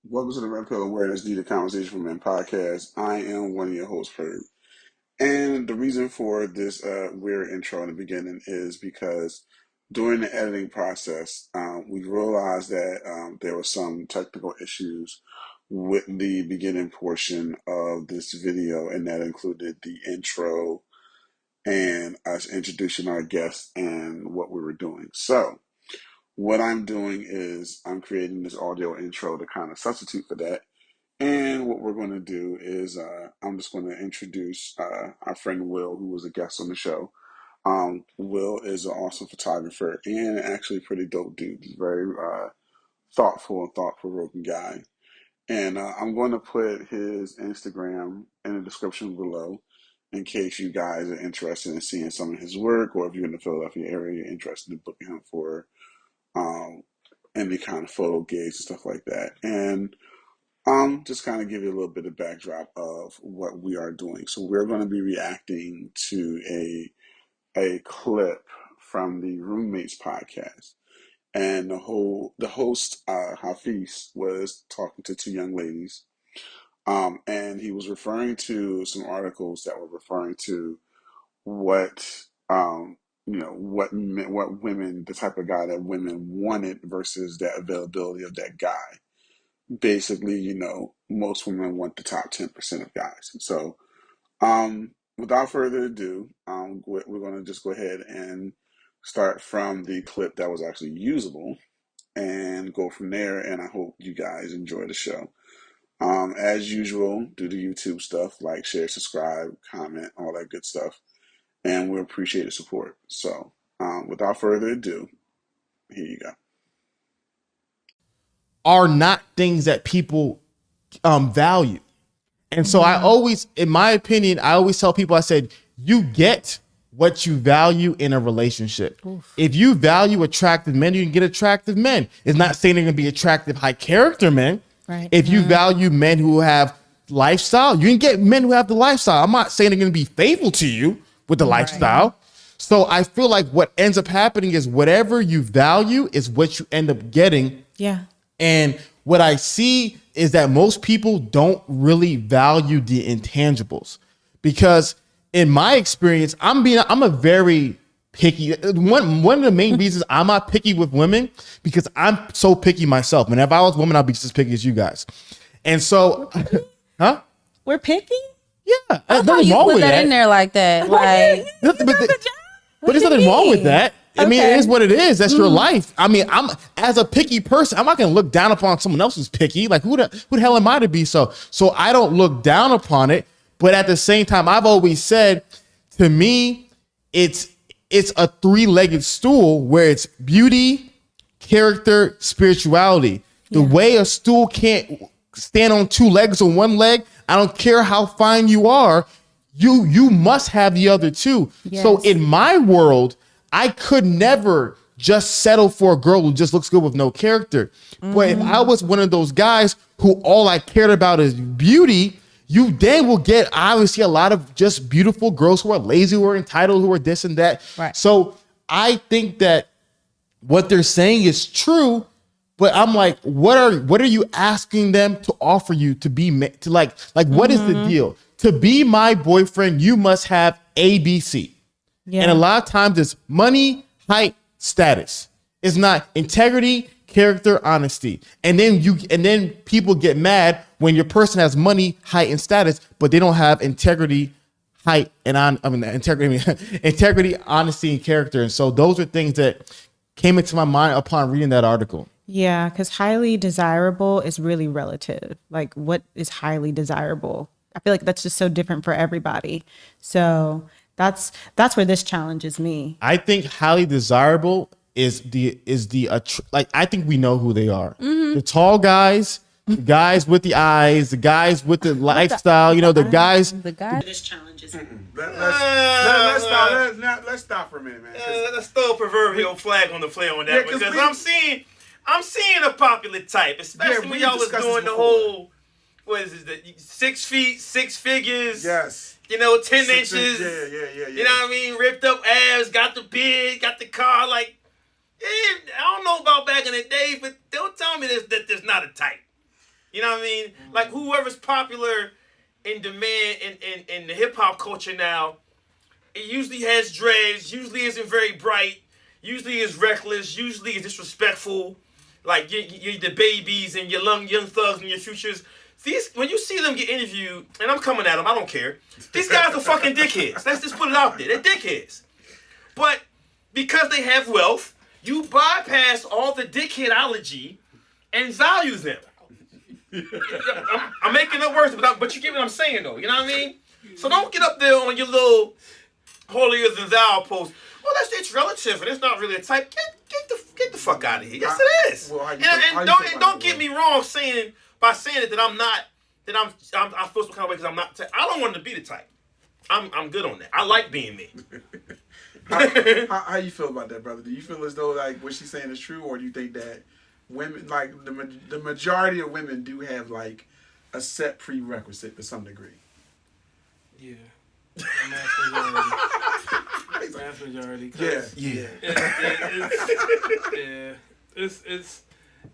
Welcome to the Red Pill Awareness Needed Conversation for Men podcast. I am one of your hosts, Herb. And the reason for this weird intro in the beginning is because during the editing process, we realized that there were some technical issues with the beginning portion of this video, and that included the intro and us introducing our guests and what we were doing. So, what I'm doing is I'm creating this audio intro to kind of substitute for that. And what we're going to do is I'm just going to introduce our friend Will, who was a guest on the show. Will is an awesome photographer and actually a pretty dope dude. He's very thoughtful and thought-provoking guy. And I'm going to put his Instagram in the description below in case you guys are interested in seeing some of his work, or if you're in the Philadelphia area, you're interested in booking him for um, any kind of photo gigs and stuff like that. And just kind of give you a little bit of backdrop of what we are doing. So we're going to be reacting to a clip from the Roommates podcast, and the host Hafiz was talking to two young ladies, and he was referring to some articles that were referring to what what women, the type of guy that women wanted versus that availability of that guy. Basically, most women want the top 10% of guys. So, without further ado, we're going to just go ahead and start from the clip that was actually usable and go from there. And I hope you guys enjoy the show. As usual, do the YouTube stuff, like, share, subscribe, comment, all that good stuff. And we appreciate the support. So, without further ado, here you go. Are not things that people value. And so I always, in my opinion, I always tell people, I said, you get what you value in a relationship. Oof. If you value attractive men, you can get attractive men. It's not saying they're going to be attractive, high character men. Right. If you value men who have lifestyle, you can get men who have the lifestyle. I'm not saying they're going to be faithful to you with the lifestyle. So I feel like what ends up happening is whatever you value is what you end up getting. Yeah. And what I see is that most people don't really value the intangibles, because in my experience, I'm a very picky. One of the main reasons I'm not picky with women, because I'm so picky myself. And if I was a woman, I'd be just as picky as you guys. And so, huh? We're picky? Yeah. I thought you put that in there like that. Like, but there's nothing wrong with that. I mean, it is what it is. That's your life. I mean, I'm, as a picky person, I'm not going to look down upon someone else who's picky. Like, who the hell am I to be so I don't look down upon it. But at the same time, I've always said, to me, it's a three-legged stool where it's beauty, character, spirituality. The way a stool can't stand on two legs or one leg, I don't care how fine you are, you must have the other two. Yes. So in my world, I could never just settle for a girl who just looks good with no character. But if I was one of those guys who all I cared about is beauty, you then will get obviously a lot of just beautiful girls who are lazy, who are entitled, who are this and that. Right. So I think that what they're saying is true, but I'm like, what are you asking them to offer you to be like what is the deal? To be my boyfriend, you must have ABC. Yeah. And a lot of times it's money, height, status. It's not integrity, character, honesty. And then people get mad when your person has money, height, and status, but they don't have integrity, height, and integrity, honesty, and character. And so those are things that came into my mind upon reading that article. Yeah, because highly desirable is really relative. Like, what is highly desirable? I feel like that's just so different for everybody. So that's where this challenges me. I think highly desirable is like, I think we know who they are. Mm-hmm. The tall guys, the guys with the eyes, the guys with the lifestyle, the guys. This challenges me. Let's stop for a minute, man. Let's throw a proverbial flag on the flare on that, because I'm seeing a popular type, especially when y'all was doing the whole, what is it, 6 feet, 6 figures. Yes. 10 inches. Yeah. You know what I mean? Ripped up abs, got the beard, got the car. Like, I don't know about back in the day, but don't tell me that there's not a type. You know what I mean? Like whoever's popular in demand in the hip hop culture now, it usually has dreads, usually isn't very bright, usually is reckless, usually is disrespectful. Like you the babies and your young thugs and your futures. These when you see them get interviewed, and I'm coming at them, I don't care. These guys are fucking dickheads. Let's just put it out there. They're dickheads. But because they have wealth, you bypass all the dickheadology and value them. I'm making up words, but you get what I'm saying, though. You know what I mean? So don't get up there on your little holier than thou post. Well, it's relative, and it's not really a type. Get the fuck out of here. Yes, it is. Well, and don't get me wrong by saying it that I'm not I feel some kind of way because I'm not. I don't want to be the type. I'm good on that. I like being me. How you feel about that, brother? Do you feel as though like what she's saying is true, or do you think that women, like the majority of women, do have like a set prerequisite to some degree? Yeah, mass majority. Yeah.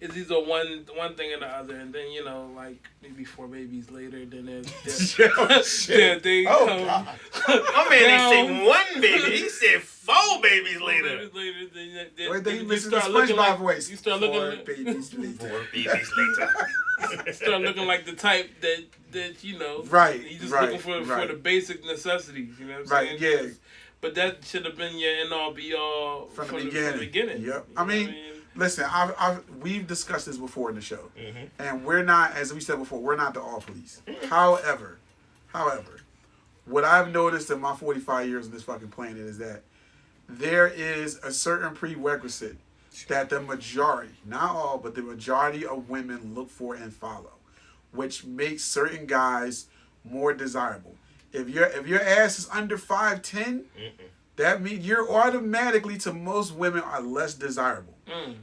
It's either one thing or the other, and then like maybe 4 babies later, then they come. My man didn't say 1 baby; he said 4 babies later. Then you start looking like voice. You start looking 4 babies later. 4 babies later. Start looking like the type that Right. You just looking for the basic necessities. You know what I'm saying? Yeah. But that should have been your end all be all from the beginning. Yep. I mean. Listen, we've discussed this before in the show, and we're not, as we said before, we're not the all police. However, what I've noticed in my 45 years on this fucking planet is that there is a certain prerequisite that the majority, not all, but the majority of women look for and follow, which makes certain guys more desirable. If your ass is under 5'10", that means you're automatically, to most women, are less desirable.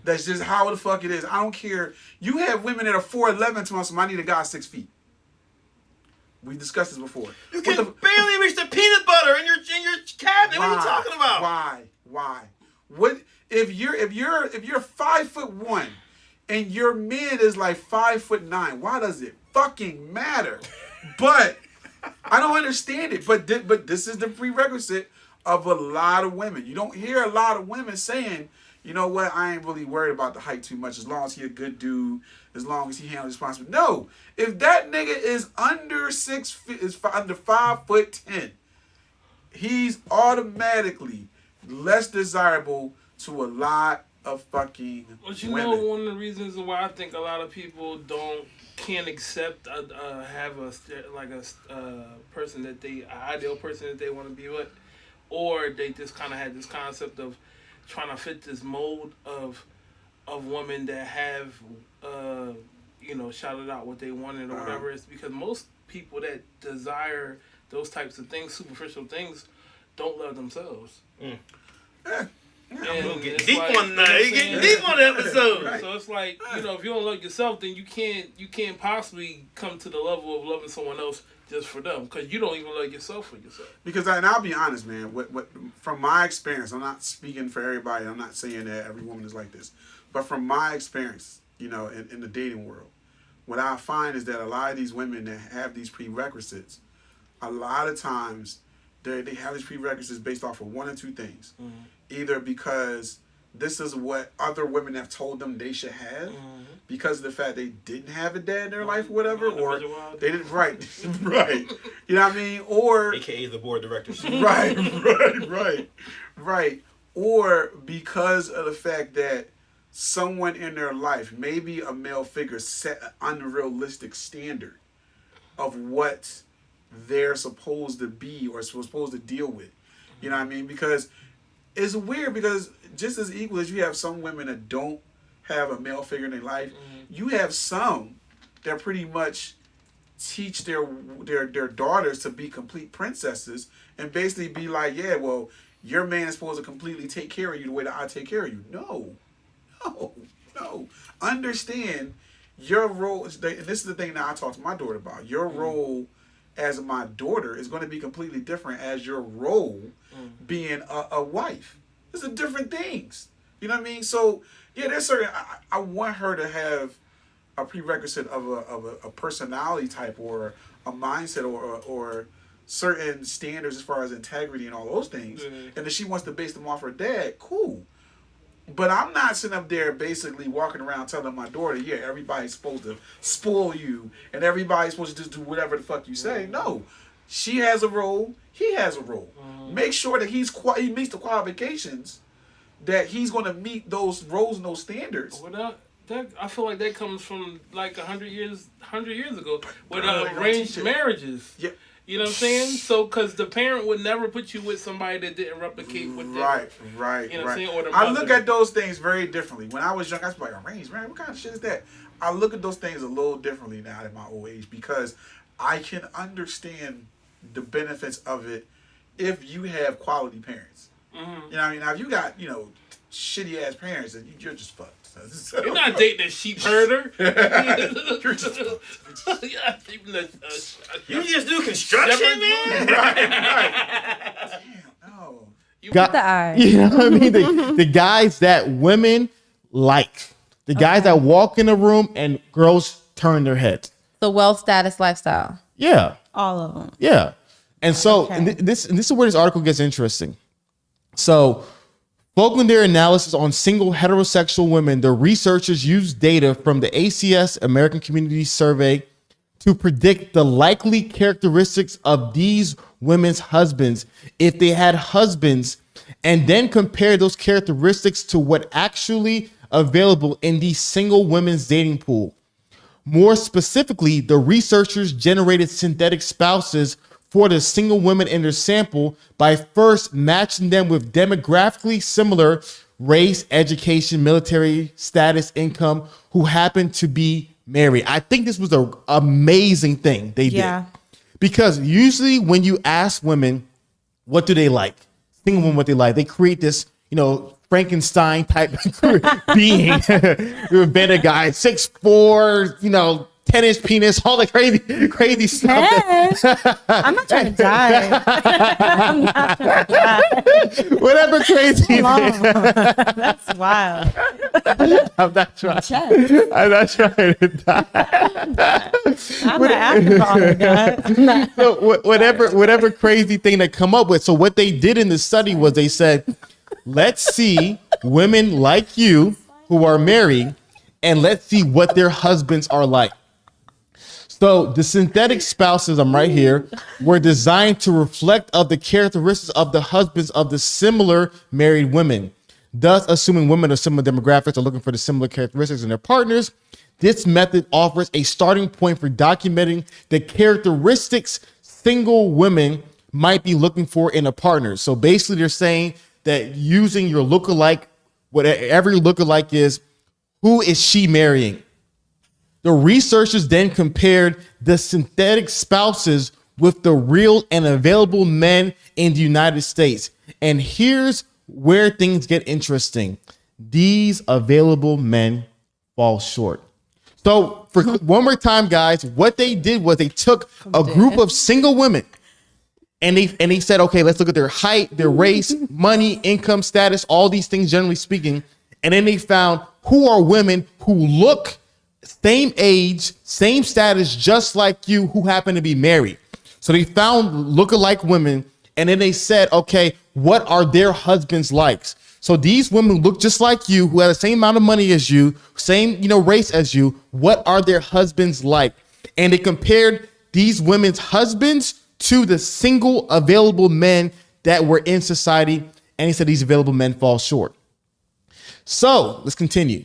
That's just how the fuck it is. I don't care. You have women that are 4'11" to us. I need a guy 6 feet. We discussed this before. You can barely reach the peanut butter in your cabinet. Why? What are you talking about? Why? What if you're 5'1" and your man is like 5'9"? Why does it fucking matter? But I don't understand it. But this is the prerequisite of a lot of women. You don't hear a lot of women saying, you know what, I ain't really worried about the height too much as long as he a good dude, as long as he handles responsibility. No, if that nigga is under 6 feet, is under 5'10", he's automatically less desirable to a lot of fucking women. Know, one of the reasons why I think a lot of people can't accept have a person that an ideal person that they want to be with, or they just kind of had this concept of trying to fit this mold of women that have shouted out what they wanted or whatever. It's because most people that desire those types of things, superficial things, don't love themselves. We'll get deep on that. You getting deep on the episode. Right. So it's like, if you don't love yourself, then you can't possibly come to the level of loving someone else just for them, because you don't even love yourself for yourself. Because and I'll be honest, man. What from my experience, I'm not speaking for everybody. I'm not saying that every woman is like this, but from my experience, in the dating world, what I find is that a lot of these women that have these prerequisites, a lot of times they have these prerequisites based off of one or two things. Either because this is what other women have told them they should have, because of the fact they didn't have a dad in their life or whatever, or they didn't, right. You know what I mean? Or AKA the board of directors. Right. Or because of the fact that someone in their life, maybe a male figure, set an unrealistic standard of what they're supposed to be or supposed to deal with. You know what I mean? Because it's weird, because just as equal as you have some women that don't have a male figure in their life, you have some that pretty much teach their daughters to be complete princesses and basically be like, yeah, well, your man is supposed to completely take care of you the way that I take care of you. No. Understand your role, and this is the thing that I talk to my daughter about. Your role as my daughter is going to be completely different as your role being a wife. These are different things. You know what I mean? So, yeah, there's certain, I want her to have a prerequisite of a personality type or a mindset or certain standards as far as integrity and all those things, and if she wants to base them off her dad, cool. But I'm not sitting up there basically walking around telling my daughter, yeah, everybody's supposed to spoil you and everybody's supposed to just do whatever the fuck you say. No. She has a role. He has a role. Make sure that he meets the qualifications that he's going to meet those roles and those standards. Well, I feel like that comes from like 100 years ago with arranged marriages. Yeah. You know what I'm saying? So, because the parent would never put you with somebody that didn't replicate what they... Right. You know what I'm saying? Or the I mother. look at those things very differently. When I was young, I was like, arranged, man, what kind of shit is that? I look at those things a little differently now at my old age because I can understand the benefits of it if you have quality parents. Mm-hmm. You know what I mean? Now, if you got, shitty ass parents, then you're just fucked. So, you're not dating a sheep herder. You're just fucked. You just do construction, man? Right. Damn, no. Got the eye. You know what I mean? The guys that women like. The guys that walk in the room and girls turn their heads. The wealth status lifestyle. Yeah. All of them. Yeah. And so and this is where this article gets interesting. So focusing their analysis on single heterosexual women, the researchers used data from the ACS American Community Survey to predict the likely characteristics of these women's husbands if they had husbands, and then compare those characteristics to what actually available in the single women's dating pool. More specifically, the researchers generated synthetic spouses for the single women in their sample by first matching them with demographically similar race, education, military status, income, who happen to be married. I think this was an amazing thing they did. Because usually when you ask women, what do they like? Single women, what they like, they create this, Frankenstein type being. We've been a guy, 6'4", 10-inch penis, all the crazy stuff. Hey, I'm not trying to die. I'm not trying to die. Whatever crazy. That's wild. I'm not trying to die. I'm not acting about it, guys. So whatever crazy thing they come up with. So what they did in the study was they said, let's see women like you who are married, and let's see what their husbands are like. So the synthetic spouses, I'm right here, were designed to reflect of the characteristics of the husbands of the similar married women. Thus, assuming women of similar demographics are looking for the similar characteristics in their partners, this method offers a starting point for documenting the characteristics single women might be looking for in a partner. So basically they're saying that using your lookalike, whatever your lookalike is, who is she marrying? The researchers then compared the synthetic spouses with the real and available men in the United States. And here's where things get interesting. These available men fall short. So for one more time, guys, what they did was they took a group of single women and they said, okay, let's look at their height, their race, money, income status, all these things, generally speaking. And then they found who are women who look same age, same status, just like you, who happen to be married. So they found lookalike women, and then they said, okay, what are their husbands like? So these women look just like you, who have the same amount of money as you, same, race as you. What are their husbands like? And they compared these women's husbands to the single available men that were in society. And he said these available men fall short. So let's continue.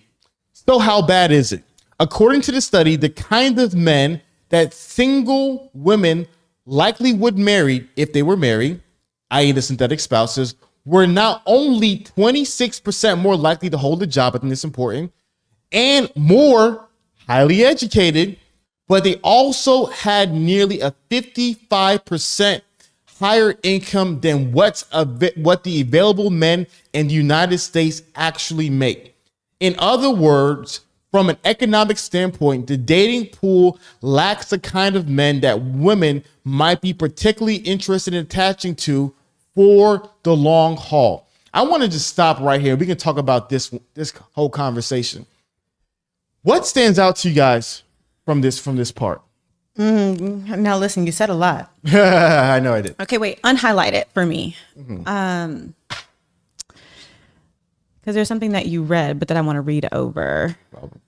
So how bad is it? According to the study, the kind of men that single women likely would marry if they were married, i.e. the synthetic spouses, were not only 26% more likely to hold a job, I think it's important, and more highly educated, but they also had nearly a 55% higher income than what the available men in the United States actually make. In other words, from an economic standpoint, the dating pool lacks the kind of men that women might be particularly interested in attaching to for the long haul. I want to just stop right here. We can talk about this whole conversation. What stands out to you guys from this part? Now listen, you said a lot. I know I did. Okay, wait, unhighlight it for me. Because there's something that you read, but that I want to read over. Problem.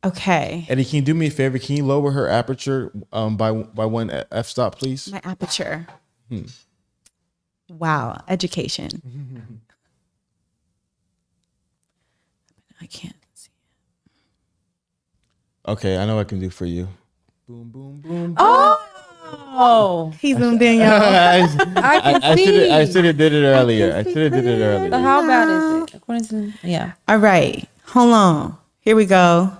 Okay. Eddie, can you do me a favor? Can you lower her aperture by one f-stop, please? My aperture. Wow, education. I can't see. Okay, I know what I can do for you. Boom, boom, boom. Oh, He zoomed in, y'all. I should have did it earlier. So how bad is it? According to All right, hold on. Here we go.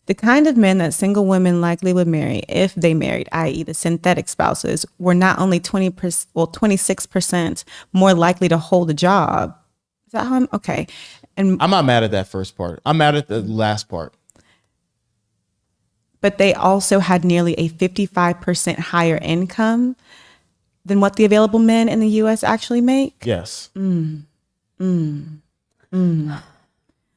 The kind of men that single women likely would marry if they married, i.e. the synthetic spouses, were not only 26% more likely to hold a job. Is that how I'm, okay. And I'm not mad at that first part. I'm mad at the last part. but they also had nearly a 55% higher income than what the available men in the U.S. actually make. Yes.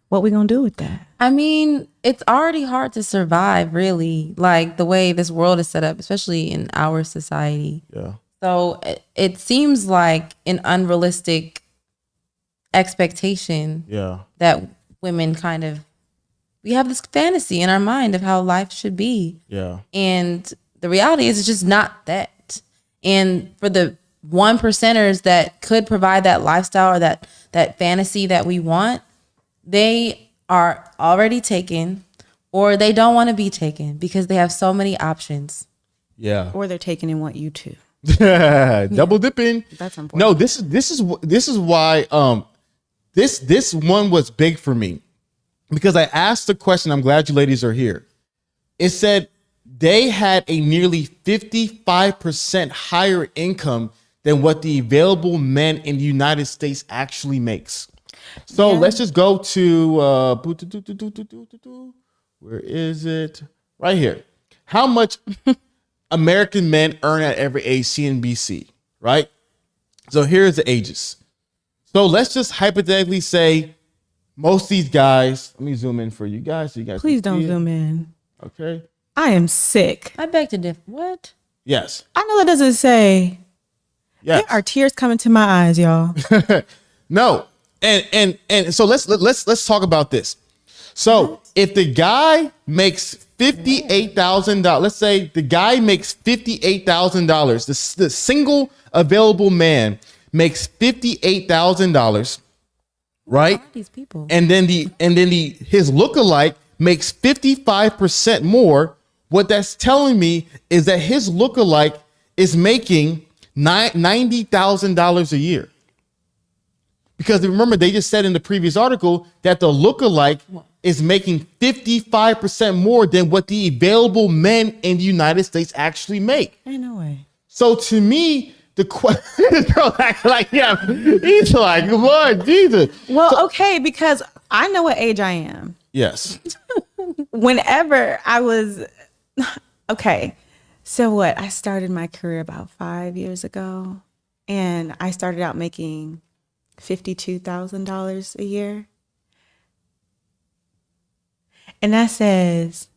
What we gonna do with that? I mean, it's already hard to survive, really, like the way this world is set up, especially in our society. Yeah. So it seems like an unrealistic expectation Yeah. that women kind of, we have this fantasy in our mind of how life should be. Yeah. And the reality is it's just not that. And for the 1%ers that could provide that lifestyle or that fantasy that we want, they are already taken or they don't want to be taken because they have so many options. Yeah. Or they're taking and want you to. Double dipping. That's important. No, this is why this one was big for me. Because I asked the question, I'm glad you ladies are here. It said they had a nearly 55% higher income than what the available men in the United States actually makes. So let's just go to where is it? Right here. How much American men earn at every age, CNBC, right? So here's the ages. So let's just hypothetically say most of these guys, let me zoom in for you guys. So you guys Please can don't see it. zoom in. Okay. I am sick. I beg to differ. What? Yes. I know that doesn't say. Yes. There are tears coming to my eyes, y'all. No. And so let's talk about this. So if the guy makes $58,000, let's say the guy makes $58,000, the single available man makes $58,000, right? These people. And then his lookalike makes 55% more. What that's telling me is that his lookalike is making $90,000 a year. Because remember, they just said in the previous article that the lookalike is making 55% more than what the available men in the United States actually make. Ain't no way. So to me, the question, girl, like, yeah, he's like, Lord Jesus. Well, okay, because I know what age I am. Yes. Whenever I was, okay, so what? I started my career about 5 years ago, and I started out making $52,000 a year. And that says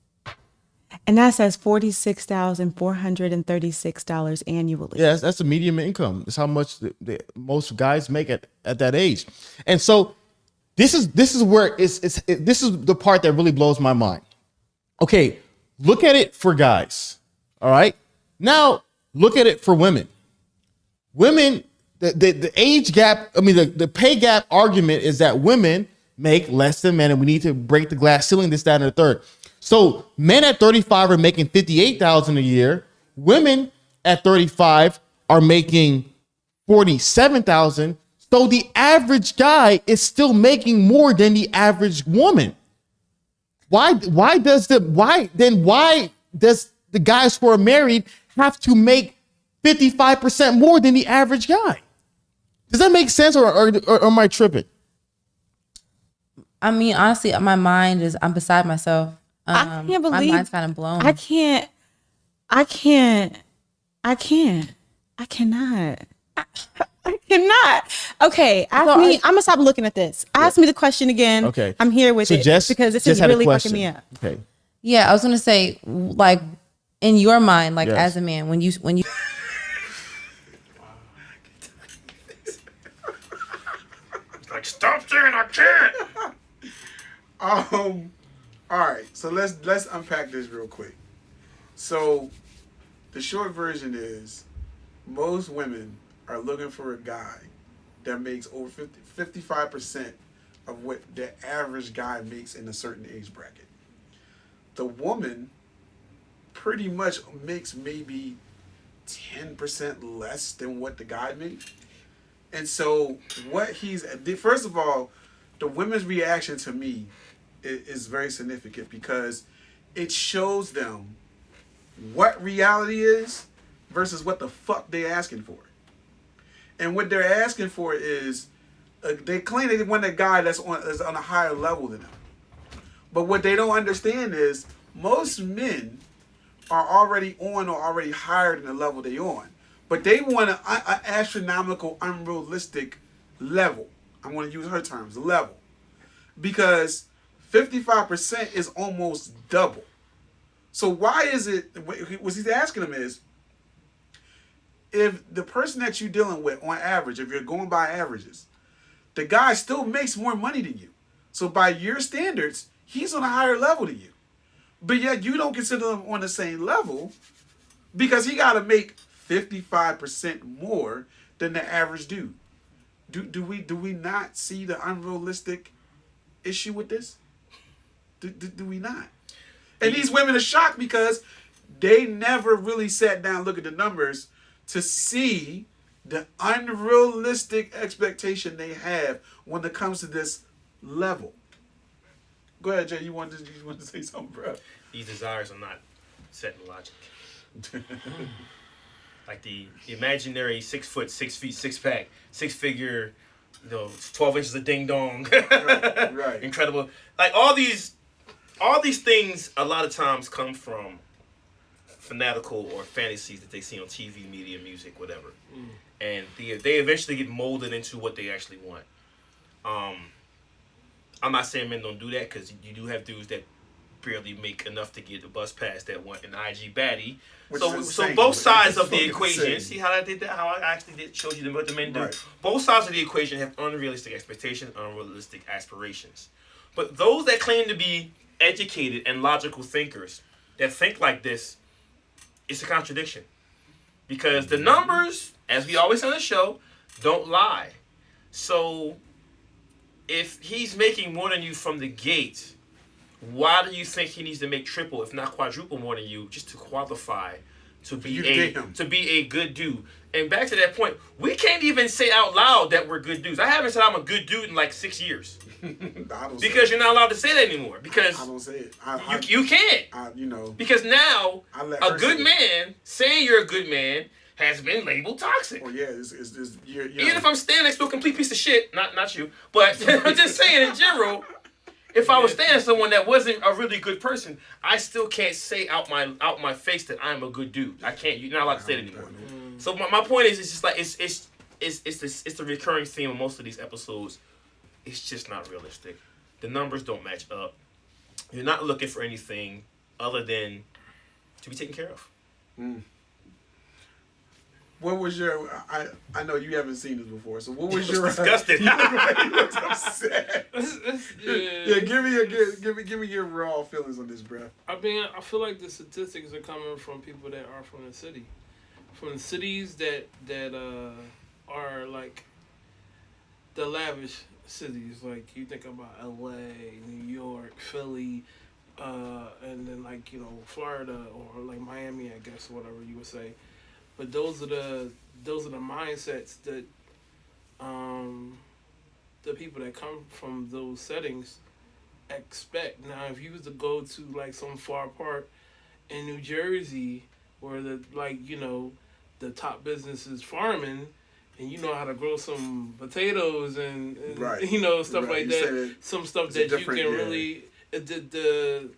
$46,436 annually. Yes, that's the median income. That's how much most guys make at that age. And so this is where this is the part that really blows my mind. Okay, look at it for guys. All right. Now look at it for women. Women, the age gap, I mean, the pay gap argument is that women make less than men and we need to break the glass ceiling, this, that, and the third. So men at 35 are making $58,000 a year. Women at 35 are making $47,000. So the average guy is still making more than the average woman. Why does the guys who are married have to make 55% more than the average guy? Does that make sense or am I tripping? I mean, honestly, my mind is, I'm beside myself. I can't believe my mind's kind of blown. I cannot. I cannot. Okay, ask me. I'm gonna stop looking at this. Ask me the question again. Okay. I'm here with So it Jess, because this Jess is had a really fucking question. me up. Okay. Yeah, I was gonna say, like, in your mind, like Yes. as a man, when you Like, stop saying I can't. All right, so let's unpack this real quick. So, the short version is, most women are looking for a guy that makes over 55% of what the average guy makes in a certain age bracket. The woman pretty much makes maybe 10% less than what the guy makes. And so what first of all, the women's reaction to me is very significant because it shows them what reality is versus what the fuck they're asking for. And what they're asking for is, they claim they want a guy that's on a higher level than them. But what they don't understand is most men are already on or already higher than the level they're on. But they want an astronomical, unrealistic level. I'm going to use her terms, level. Because 55% is almost double. So why is it, what he's asking them is, if the person that you're dealing with on average, if you're going by averages, the guy still makes more money than you. So by your standards, he's on a higher level than you. But yet you don't consider him on the same level because he got to make 55% more than the average dude. Do we not see the unrealistic issue with this? Do we not? And these women are shocked because they never really sat down and looked at the numbers to see the unrealistic expectation they have when it comes to this level. Go ahead, Jay. You wanted to say something, bro? These desires are not set in logic. Like the imaginary 6 foot, 6 feet, 6-pack, 6-figure, 12 inches of ding dong. Right. Incredible. Like all these things a lot of times come from fanatical or fantasies that they see on TV, media, music, whatever. And they eventually get molded into what they actually want. I'm not saying men don't do that, because you do have dudes that barely make enough to get the bus pass that want an IG baddie. So both sides of the equation. See how I did that? How I actually showed you what the men do. Right. Both sides of the equation have unrealistic expectations, unrealistic aspirations. But those that claim to be educated and logical thinkers that think like this, it's a contradiction. Because the numbers, as we always say on the show, don't lie. So if he's making more than you from the gate, why do you think he needs to make triple, if not quadruple, more than you just to qualify to be a good dude? And back to that point, we can't even say out loud that we're good dudes. I haven't said I'm a good dude in like 6 years. Because you're not allowed to say that anymore. Because I don't say it. You can't. Because now a good man saying you're a good man has been labeled toxic. Oh yeah, Even if I'm standing next to a complete piece of shit, not you, but I'm just saying in general. If I was standing someone that wasn't a really good person, I still can't say out my face that I'm a good dude. I can't. You're not allowed to say it anymore. So my point is, it's just like it's the recurring theme of most of these episodes. It's just not realistic. The numbers don't match up. You're not looking for anything other than to be taken care of. What was your? I know you haven't seen this before. So what was your? Disgusted. You looked upset. Yeah, give me your raw feelings on this, bro. I mean, I feel like the statistics are coming from people that are from the city, from the cities that are like the lavish cities. Like you think about L.A., New York, Philly, and then like Florida or like Miami, I guess, or whatever you would say. But those are the mindsets that the people that come from those settings expect. Now, if you was to go to like some far part in New Jersey, where the top business is farming, and you know how to grow some potatoes and right. Stuff like that, some stuff that you can really the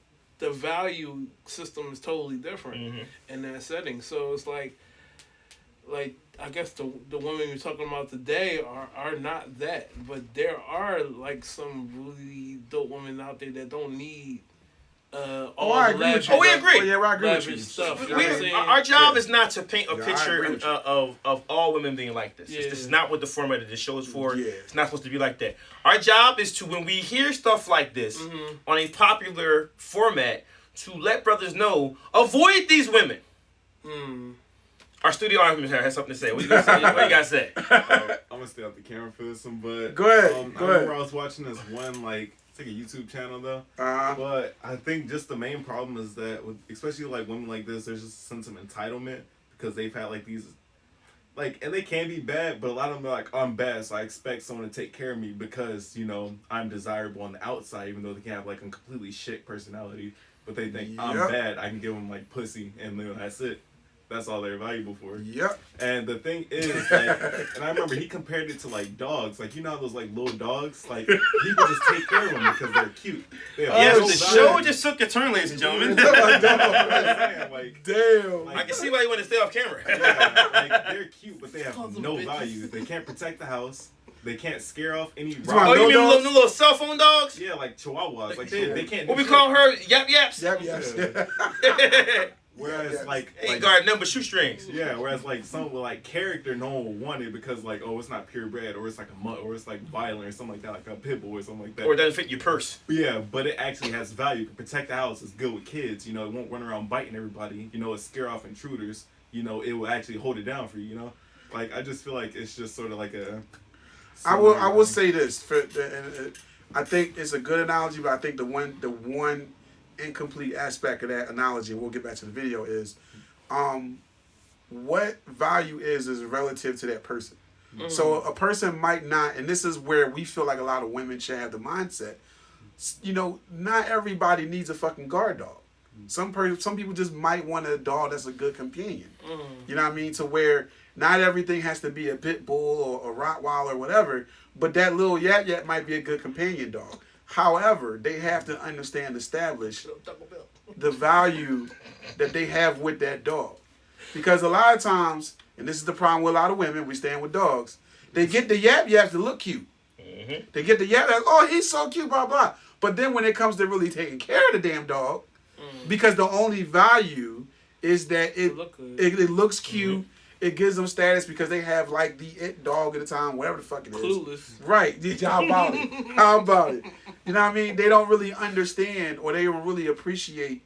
value system is totally different in that setting. So it's like, like I guess the women you're talking about today are not that, but there are like some really dope women out there that don't need all I the agree with lavish, you. Oh, we agree. Oh, yeah, I agree with lavish you. stuff. You know We, what I'm saying? our job Yeah. is not to paint a Yeah, I picture agree with you. of all women being like this. Yeah. This is not what the format of the show is for. Yeah. It's not supposed to be like that. Our job is to, when we hear stuff like this on a popular format, to let brothers know, avoid these women. Our studio audience has something to say. What you got to say? What you got to say? I'm gonna stay off the camera for this one, but Go ahead, I go remember ahead. I was watching this one, like, it's like a YouTube channel though. Uh-huh. But I think just the main problem is that with especially like women like this, there's just a sense of entitlement because they've had like these, like, and they can be bad, but a lot of them are like, I'm bad, so I expect someone to take care of me because, you know, I'm desirable on the outside, even though they can have like a completely shit personality. But they think I'm Yep. bad, I can give them like pussy, and then that's it. That's all they're valuable for. Yep. And the thing is, like, and I remember he compared it to like dogs. Like, you know how those like little dogs, like people just take care of them because they're cute. They have Yes, no the value. show just took a turn, ladies and gentlemen. I'm saying, like, Damn. I can see why you want to stay off camera. yeah, like they're cute, but they have Call them no bitches. value. They can't protect the house. They can't scare off any talking Oh, about robbers. you mean dogs? little cell phone dogs? Yeah, like chihuahuas. Like they can't. What do we shit. call her? Yap yaps. Yep, yes. Whereas Yeah. like Ain't guard nothing but shoestrings. yeah, whereas like some with like character, no one will want it because like, oh, it's not purebred, or it's like a mutt, or it's like violent or something like that, like a pit bull or something like that. Or it doesn't fit your purse. Yeah, but it actually has value. It can protect the house. It's good with kids. You know, it won't run around biting everybody. You know, it scare off intruders. You know, it will actually hold it down for you. You know, like I just feel like it's just sort of like a. I will say this. I think it's a good analogy, but I think the one incomplete aspect of that analogy, and we'll get back to the video, is what value is relative to that person. So a person might not, and this is where we feel like a lot of women should have the mindset. You know, not everybody needs a fucking guard dog. Some people just might want a dog that's a good companion. You know what I mean? To where not everything has to be a pit bull or a Rottweiler or whatever, but that little yap yap might be a good companion dog. However, they have to understand, establish the value that they have with that dog. Because a lot of times, and this is the problem with a lot of women, we stand with dogs, they get the yap yaps to look cute. They get the yap yaps, oh, he's so cute, blah, blah. But then when it comes to really taking care of the damn dog, because the only value is that it looks cute, it gives them status because they have like the it dog at the time, whatever the fuck it is. Clueless. Right. How about it? How about it? You know what I mean? They don't really understand or they don't really appreciate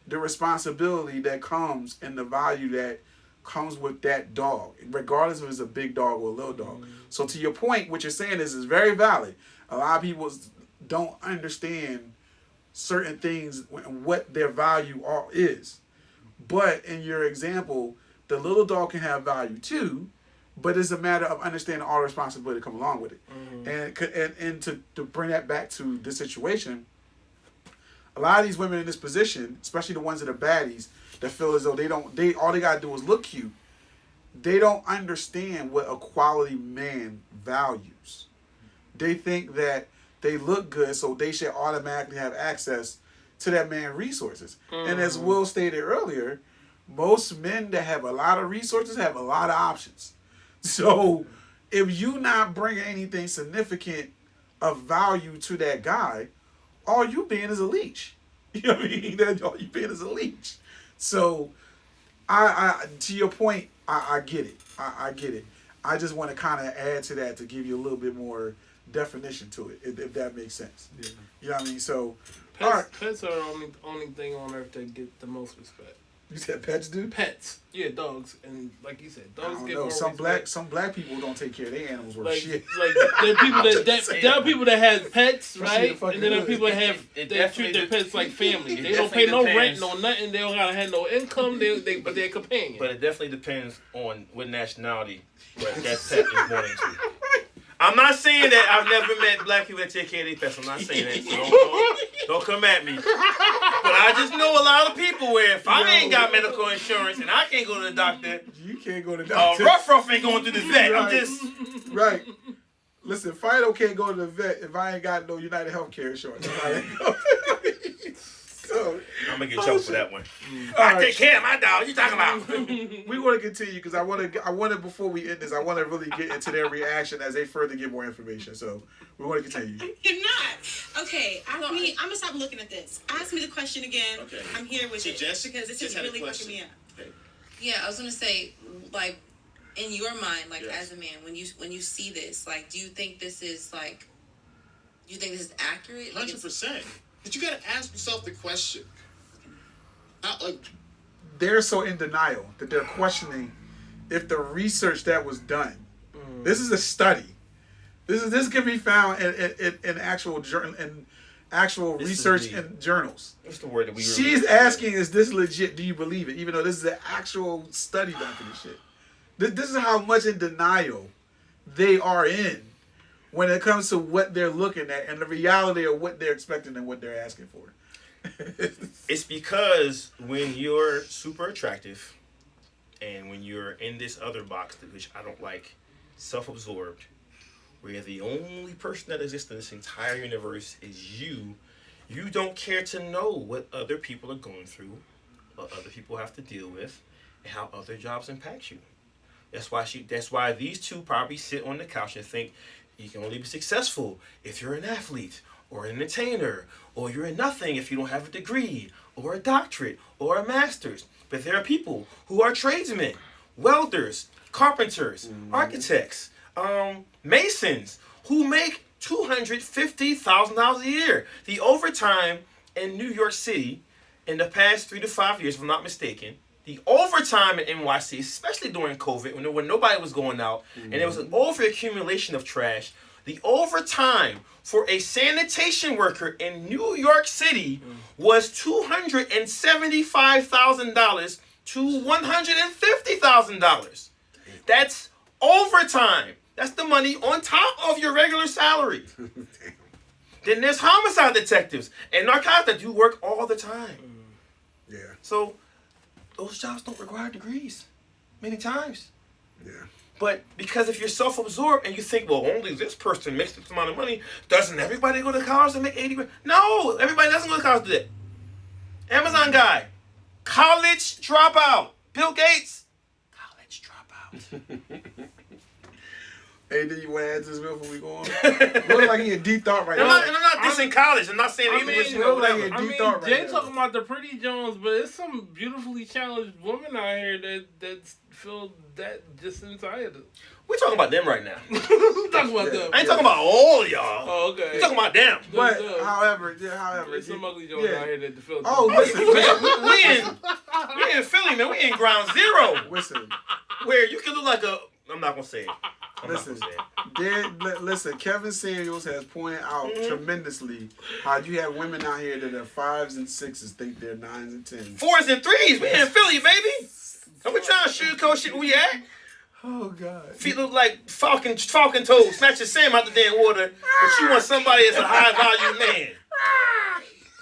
the responsibility that comes and the value that comes with that dog, regardless if it's a big dog or a little dog. So to your point, what you're saying is very valid. A lot of people don't understand certain things, what their value is. But in your example, the little dog can have value too, but it's a matter of understanding all the responsibility that come along with it. And to bring that back to this situation, a lot of these women in this position, especially the ones that are baddies, that feel as though all they gotta do is look cute. They don't understand what a quality man values. They think that they look good, so they should automatically have access to that man's resources. And as Will stated earlier, most men that have a lot of resources have a lot of options. So if you not bringing anything significant of value to that guy, all you being is a leech. You know what I mean? All you being is a leech. So I to your point, I get it. I get it. I just want to kind of add to that to give you a little bit more definition to it, if that makes sense. Yeah. You know what I mean? So Pets are the only thing on earth that get the most respect. You said pets do? Pets, yeah, dogs, and like you said, I dogs don't get know. more Some respect. black people don't take care of their animals worth Like, shit. like there are people there are people that have pets, Especially right? the fucking And then there are hood. people that have It they definitely treat their pets like family. it They don't pay no definitely rent, depends. no nothing. They don't gotta have no income. But they're a companion. But it definitely depends on what nationality that pet is born into. I'm not saying that I've never met black people that take care of their pets. I'm not saying that. So don't come at me. But I just know a lot of people where if I ain't got medical insurance and I can't go to the doctor, You can't go to the doctor. Ruff ain't going to the vet. I'm Right. just... Right. Listen, Fido can't go to the vet if I ain't got no United Healthcare insurance. I ain't go. So, I'm gonna get trouble for that one. All I right. take care of my dog. You talking about? We want to continue because I want to before we end this, I want to really get into their reaction as they further get more information. So we want to continue. You're not. Okay, I'm gonna stop looking at this. Ask me the question again. Okay. I'm here with So it Jess because this is had a really fucking question. me up. Okay. Yeah, I was gonna say, like, in your mind, like Yes. as a man, when you see this, like, do you think this is like, do you think this is accurate? Like, 100%. But you got to ask yourself the question. They're so in denial that they're questioning if the research that was done. This is a study. This can be found in actual research in journals. What's the word that we? She's asking, is this legit? Do you believe it? Even though this is an actual study done for this shit. This is how much in denial they are in when it comes to what they're looking at and the reality of what they're expecting and what they're asking for. It's because when you're super attractive and when you're in this other box, which I don't like, self-absorbed, where the only person that exists in this entire universe is you don't care to know what other people are going through, what other people have to deal with, and how other jobs impact you. That's why these two probably sit on the couch and think you can only be successful if you're an athlete or an entertainer, or you're nothing if you don't have a degree or a doctorate or a master's. But there are people who are tradesmen, welders, carpenters, architects, masons who make $250,000 a year. The overtime in New York City in the past 3 to 5 years, if I'm not mistaken, the overtime in NYC, especially during COVID, when nobody was going out, and there was an overaccumulation of trash, the overtime for a sanitation worker in New York City was $275,000 to $150,000. That's overtime. That's the money on top of your regular salary. Then there's homicide detectives and narcotics that do work all the time. Yeah. So those jobs don't require degrees many times. Yeah. But because if you're self-absorbed and you think, well, only this person makes this amount of money, doesn't everybody go to college and make 80 grand? No, everybody doesn't go to college to that. Amazon guy, college dropout. Bill Gates, college dropout. Hey, do you want to add this before we go on? Look like he in deep thought right And now. I'm not dissing college. I'm not saying English or whatever. Jay talking about the pretty Jones, but it's some beautifully challenged women out here that feel that just inside of them. We're talking about them right now. Talking about them. I ain't talking about all of y'all. Oh, okay. We're talking about them. But however, there's some ugly Jones out here that feel. Oh, listen, we in Philly, man. We in ground zero. listen. Where you can look like a. I'm not gonna say it. Listen, Kevin Samuels has pointed out tremendously how you have women out here that are 5s and 6s think they're 9s and 10s. 4s and 3s. We in Philly, baby. And we trying to sugarcoat shit where we at. Oh God. Feet look like falcon toes, snatching Sam out the damn water, but you want somebody that's a high value man.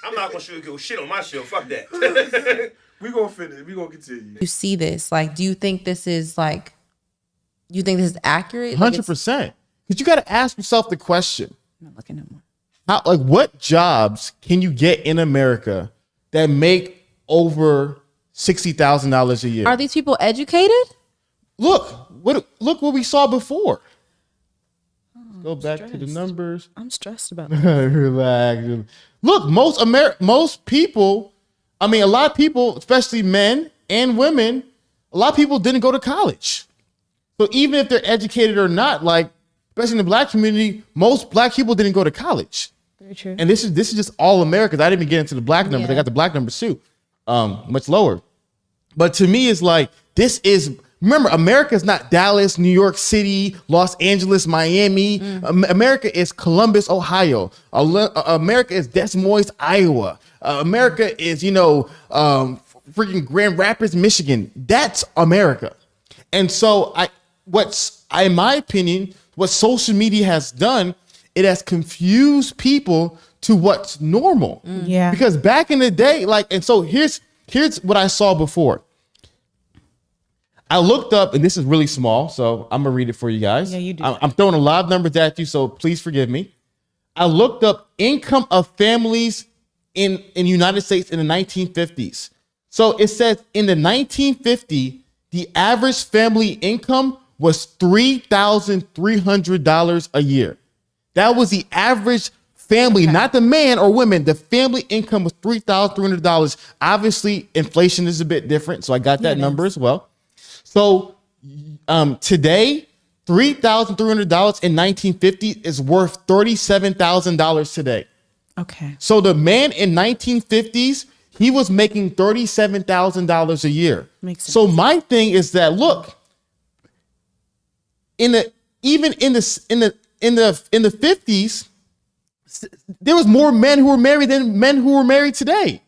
I'm not gonna sugarcoat shit on my show. Fuck that. We gonna finish. We gonna continue. You see this, like, do you think this is like, you think this is accurate? 100%. Because you got to ask yourself the question: I'm not looking at more. how, like, what jobs can you get in America that make over $60,000 a year? Are these people educated? Look what we saw before. Let's go back to the numbers. I'm stressed about that. Relax. Look, most people, I mean, a lot of people, especially men and women, a lot of people didn't go to college. So even if they're educated or not, like, especially in the black community, most black people didn't go to college. Very true. And this is just all Americans. I didn't even get into the black numbers. Yeah. I got the black numbers too, much lower. But to me, it's like, remember, America is not Dallas, New York City, Los Angeles, Miami. America is Columbus, Ohio. America is Des Moines, Iowa. America is, freaking Grand Rapids, Michigan. That's America. And so in my opinion, what social media has done, it has confused people to what's normal. Yeah. Because back in the day, and so here's what I saw before. I looked up, and this is really small, so I'm gonna read it for you guys. Yeah, you do. I'm throwing a lot of numbers at you, so please forgive me. I looked up income of families in United States in the 1950s. So it says in the 1950, the average family income was $3,300 a year. That was the average family, not the man or women. The family income was $3,300. Obviously, inflation is a bit different, so I got that number as well. So today, $3,300 in 1950 is worth $37,000 today. Okay. So the man in 1950s, he was making $37,000 a year. Makes sense. So my thing is that look, in the 50s, there was more men who were married than men who were married today.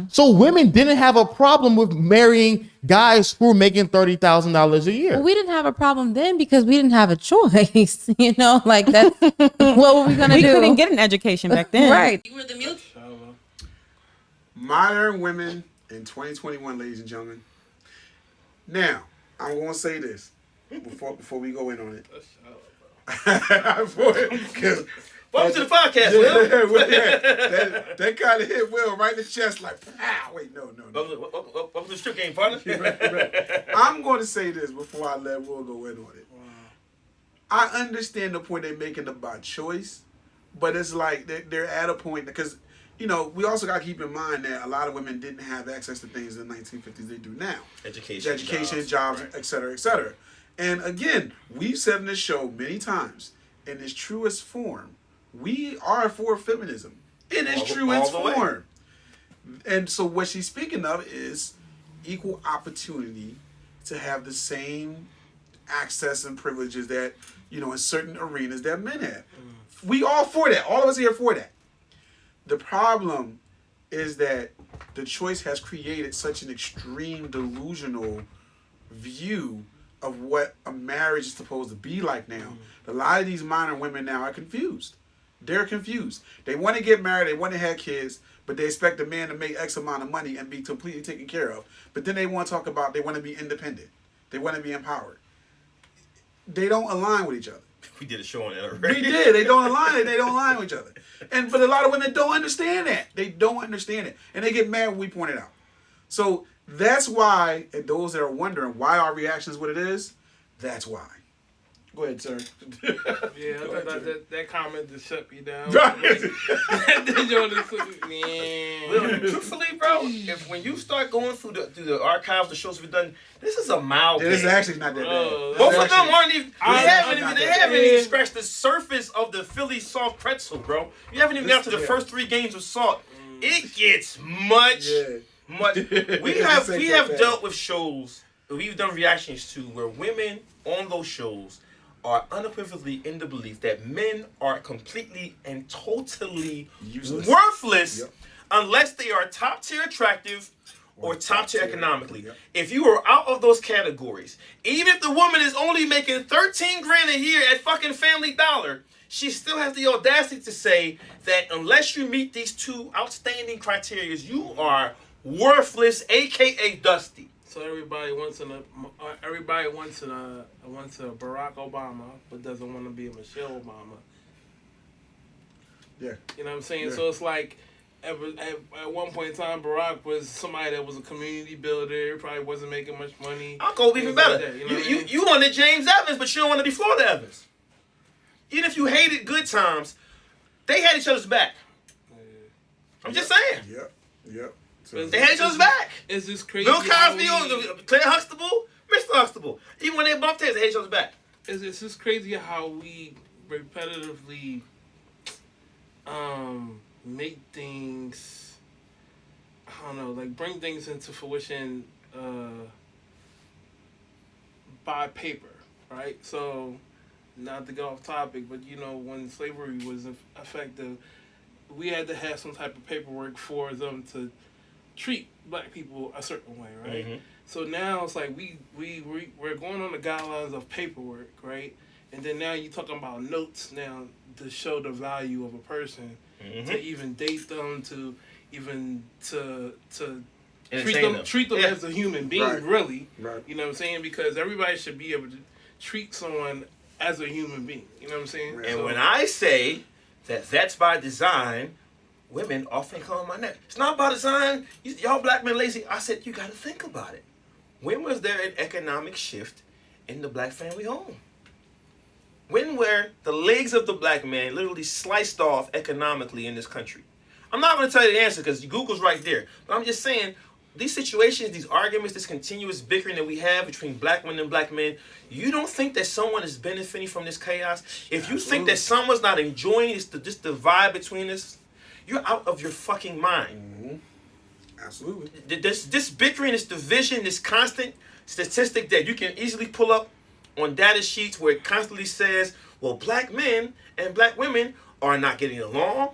So women didn't have a problem with marrying guys who were making $30,000 a year. Well, we didn't have a problem then because we didn't have a choice. You know, like that's what were we gonna do? We couldn't get an education back then. Right. You were the milk. Modern women in 2021, ladies and gentlemen. Now, I'm going to say this before we go in on it. Welcome to the podcast, Will. That kind of hit Will right in the chest like, pow. Wait, no. Welcome to the strip game, partner. Right. I'm going to say this before I let Will go in on it. Wow. I understand the point they're making about choice, but it's like they're at a point because, you know, we also got to keep in mind that a lot of women didn't have access to things in the 1950s they do now. Education, jobs, right. et cetera, et cetera. And again, we've said in this show many times, in its truest form, we are for feminism in its truest form. And so what she's speaking of is equal opportunity to have the same access and privileges that, you know, in certain arenas that men have. We all for that. All of us here for that. The problem is that the choice has created such an extreme delusional view of what a marriage is supposed to be like now. A lot of these modern women now are confused. They're confused. They want to get married, they want to have kids, but they expect a man to make X amount of money and be completely taken care of. But then they want to talk about they want to be independent. They want to be empowered. They don't align with each other. We did a show on that already. We did. They don't align. They don't align with each other. But a lot of women don't understand that. They don't understand it. And they get mad when we point it out. So that's why, and those that are wondering why our reaction is what it is, that's why. Go ahead, sir. Yeah, I thought that comment just shut me down. Truthfully, bro, when you start going through the archives, the shows we've done, this is a mild. It's actually not that bad. Both of them aren't even. They haven't even scratched the surface of the Philly salt pretzel, bro. You haven't even got to the first 3 games of salt. It gets much. We have dealt with shows that we've done reactions to where women on those shows are unequivocally in the belief that men are completely and totally useless, worthless, unless they are top tier attractive or top tier economically. If you are out of those categories, even if the woman is only making $13 grand a year at fucking Family Dollar, she still has the audacity to say that unless you meet these 2 outstanding criteria, you are worthless, aka dusty. So everybody wants a Barack Obama, but doesn't want to be a Michelle Obama. Yeah. You know what I'm saying? Yeah. So it's like at one point in time, Barack was somebody that was a community builder, probably wasn't making much money. I'll go even better. Like You wanted James Evans, but you don't want to be Florida Evans. Even if you hated good times, they had each other's back. I'm just saying. Yep. They had each other's back. It's just crazy. Bill Cosby, Claire Huxtable, Mr. Huxtable. Even when they bumped heads, they had each other's back. It's just crazy how we repetitively make things, I don't know, like bring things into fruition by paper, right? So, not to go off topic, but you know, when slavery was effective, we had to have some type of paperwork for them to treat black people a certain way, right? Mm-hmm. So now it's like we're going on the guidelines of paperwork, right? And then now you're talking about notes now to show the value of a person, to even date them, to even to treat them as a human being, really. Right. You know what I'm saying? Because everybody should be able to treat someone as a human being. You know what I'm saying? And when I say that that's by design, women often come on my neck. It's not about design. Y'all black men lazy. I said, you got to think about it. When was there an economic shift in the black family home? When were the legs of the black man literally sliced off economically in this country? I'm not going to tell you the answer because Google's right there. But I'm just saying, these situations, these arguments, this continuous bickering that we have between black women and black men, you don't think that someone is benefiting from this chaos? If you think that someone's not enjoying just the vibe between us, you're out of your fucking mind. Mm-hmm. Absolutely. This bickering, this division, this constant statistic that you can easily pull up on data sheets where it constantly says, well, black men and black women are not getting along.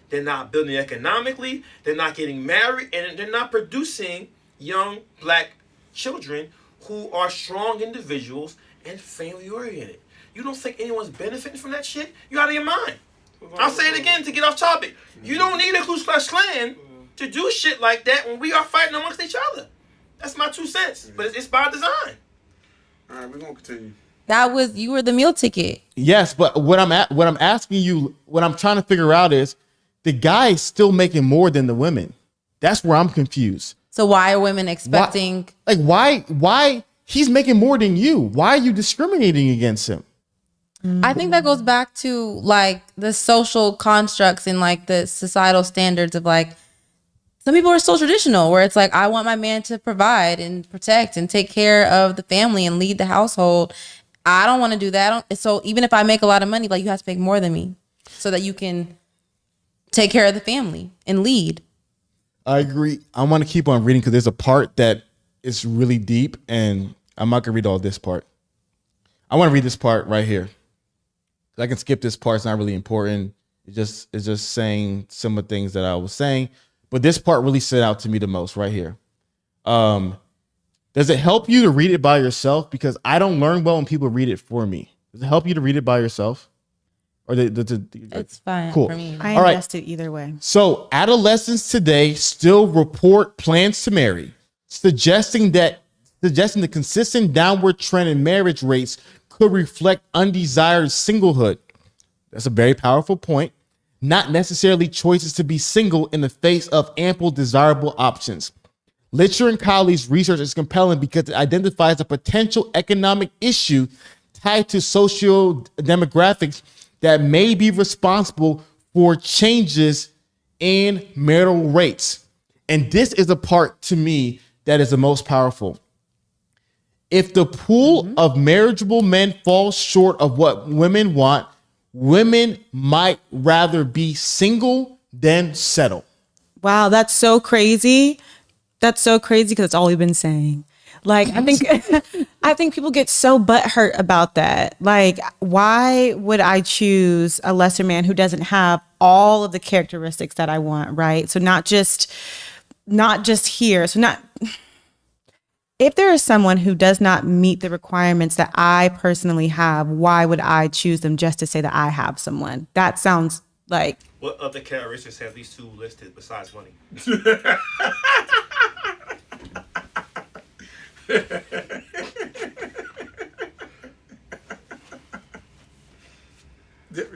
They're not building economically. They're not getting married. And they're not producing young black children who are strong individuals and family-oriented. You don't think anyone's benefiting from that shit? You're out of your mind. I'll say it again to get off topic. You don't need a Ku Klux Klan to do shit like that when we are fighting amongst each other. That's my 2 cents. But it's by design. All right, we're going to continue. You were the meal ticket. Yes, but what I'm asking you, what I'm trying to figure out is, the guy is still making more than the women. That's where I'm confused. So why are women expecting? Why he's making more than you? Why are you discriminating against him? I think that goes back to like the social constructs and like the societal standards of like, some people are so traditional where it's like, I want my man to provide and protect and take care of the family and lead the household. I don't want to do that. So even if I make a lot of money, like you have to make more than me so that you can take care of the family and lead. I agree. I want to keep on reading because there's a part that is really deep, and I'm not gonna read all this part. I want to read this part right here. I can skip this part. It's not really important. It's just saying some of the things that I was saying, but this part really stood out to me the most right here. Does it help you to read it by yourself? Because I don't learn well when people read it for me. Does it help you to read it by yourself? Or It's fine cool. for me. I All right. invested either way. So adolescents today still report plans to marry, suggesting the consistent downward trend in marriage rates could reflect undesired singlehood. That's a very powerful point. Not necessarily choices to be single in the face of ample desirable options. Litcher and colleagues' research is compelling because it identifies a potential economic issue tied to social demographics that may be responsible for changes in marital rates. And this is the part to me that is the most powerful. If the pool of marriageable men falls short of what women want, women might rather be single than settle. Wow, that's so crazy. That's so crazy because it's all we've been saying. Like, I think people get so butthurt about that. Like, why would I choose a lesser man who doesn't have all of the characteristics that I want, right? So not just here. So if there is someone who does not meet the requirements that I personally have, why would I choose them just to say that I have someone? That sounds like... What other characteristics have these two listed besides money?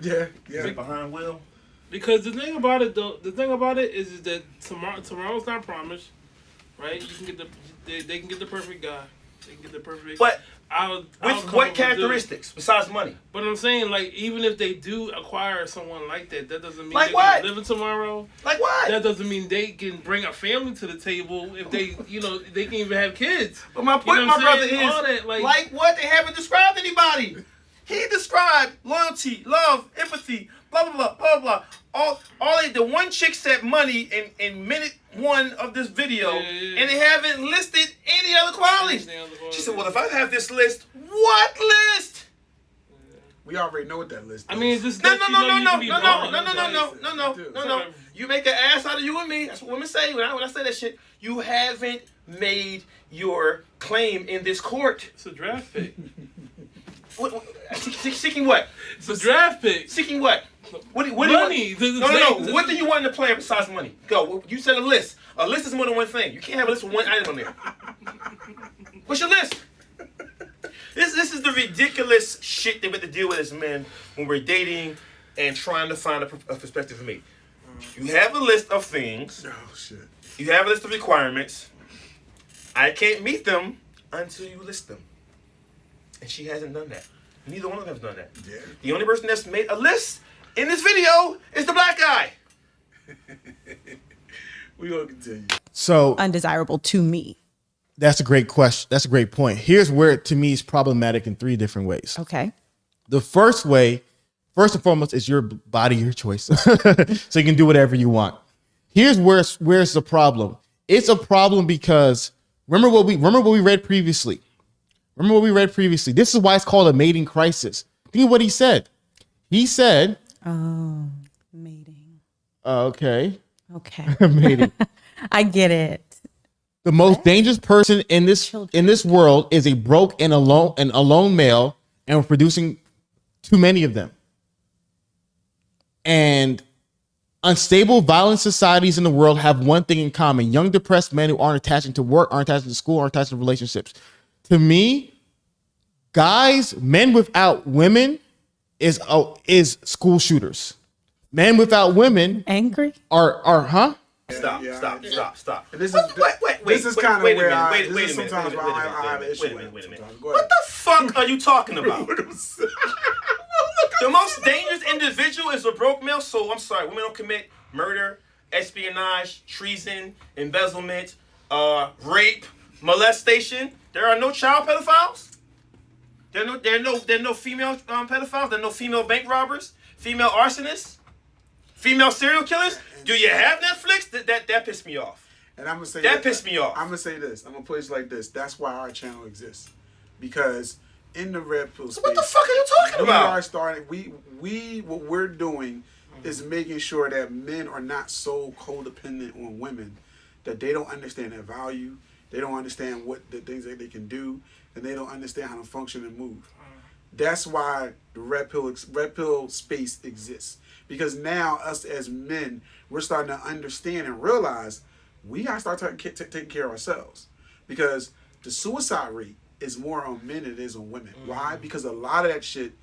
Yeah. Behind Will. Because the thing about it, though, is that tomorrow's not promised, right? You can get they can get the perfect guy. They can get the perfect. But with what characteristics besides money? But I'm saying, like, even if they do acquire someone like that, that doesn't mean like they what? can live in tomorrow. Like what? That doesn't mean they can bring a family to the table if they, they can even have kids. But my point, my brother, is all that, like what? They haven't described anybody. He described loyalty, love, empathy, blah blah blah blah blah. The one chick said money in minute 1 of this video, and they haven't listed any other qualities. She said, "Well, if I have this list, what list?" We already know what that list is. I mean, just no. You make an ass out of you and me. That's what women say when I say that shit. You haven't made your claim in this court. It's a draft pick. Seeking what? It's a draft pick. Seeking what? What do money. You want? No. What do you want in the player besides money? Go. You said a list. A list is more than one thing. You can't have a list with one item on there. What's your list? This is the ridiculous shit that we have to deal with as men when we're dating and trying to find a perspective for me. You have a list of things. Oh shit. You have a list of requirements. I can't meet them until you list them. And she hasn't done that. Neither one of them has done that. Yeah. The only person that's made a list in this video is the black guy. We gonna continue. So Undesirable to me. that's a great question. That's a great point. Here's where it, to me, is problematic in 3 different ways. Okay. The first way, first and foremost, is your body, your choice. So you can do whatever you want. Here's where's the problem. It's a problem because remember what we read previously. This is why it's called a mating crisis. Think of what he said. He said, Oh, mating. Okay. Mating. I get it. The most dangerous person in this world is a broke and alone male, and we're producing too many of them. And unstable, violent societies in the world have one thing in common: young, depressed men who aren't attaching to work, aren't attaching to school, aren't attaching to relationships. To me, men without women is school shooters. Men without women angry are. Stop. And this is kind of where I have an issue with. What the fuck are you talking about? The most dangerous individual is a broke male. So I'm sorry, women don't commit murder, espionage, treason, embezzlement, rape, molestation. There are no child pedophiles. There are no female pedophiles. There are no female bank robbers, female arsonists, female serial killers. Do you have Netflix? That pissed me off. And I'm gonna say that pissed me off. I'm gonna say this. I'm gonna put it like this. That's why our channel exists, because in the red pill space, what the fuck are you talking about? We are starting. What we're doing is making sure that men are not so codependent on women that they don't understand their value. They don't understand what the things that they can do, and they don't understand how to function and move. That's why the red pill space exists. Because now us as men, we're starting to understand and realize we gotta start taking care of ourselves. Because the suicide rate is more on men than it is on women. Why? Because a lot of that shit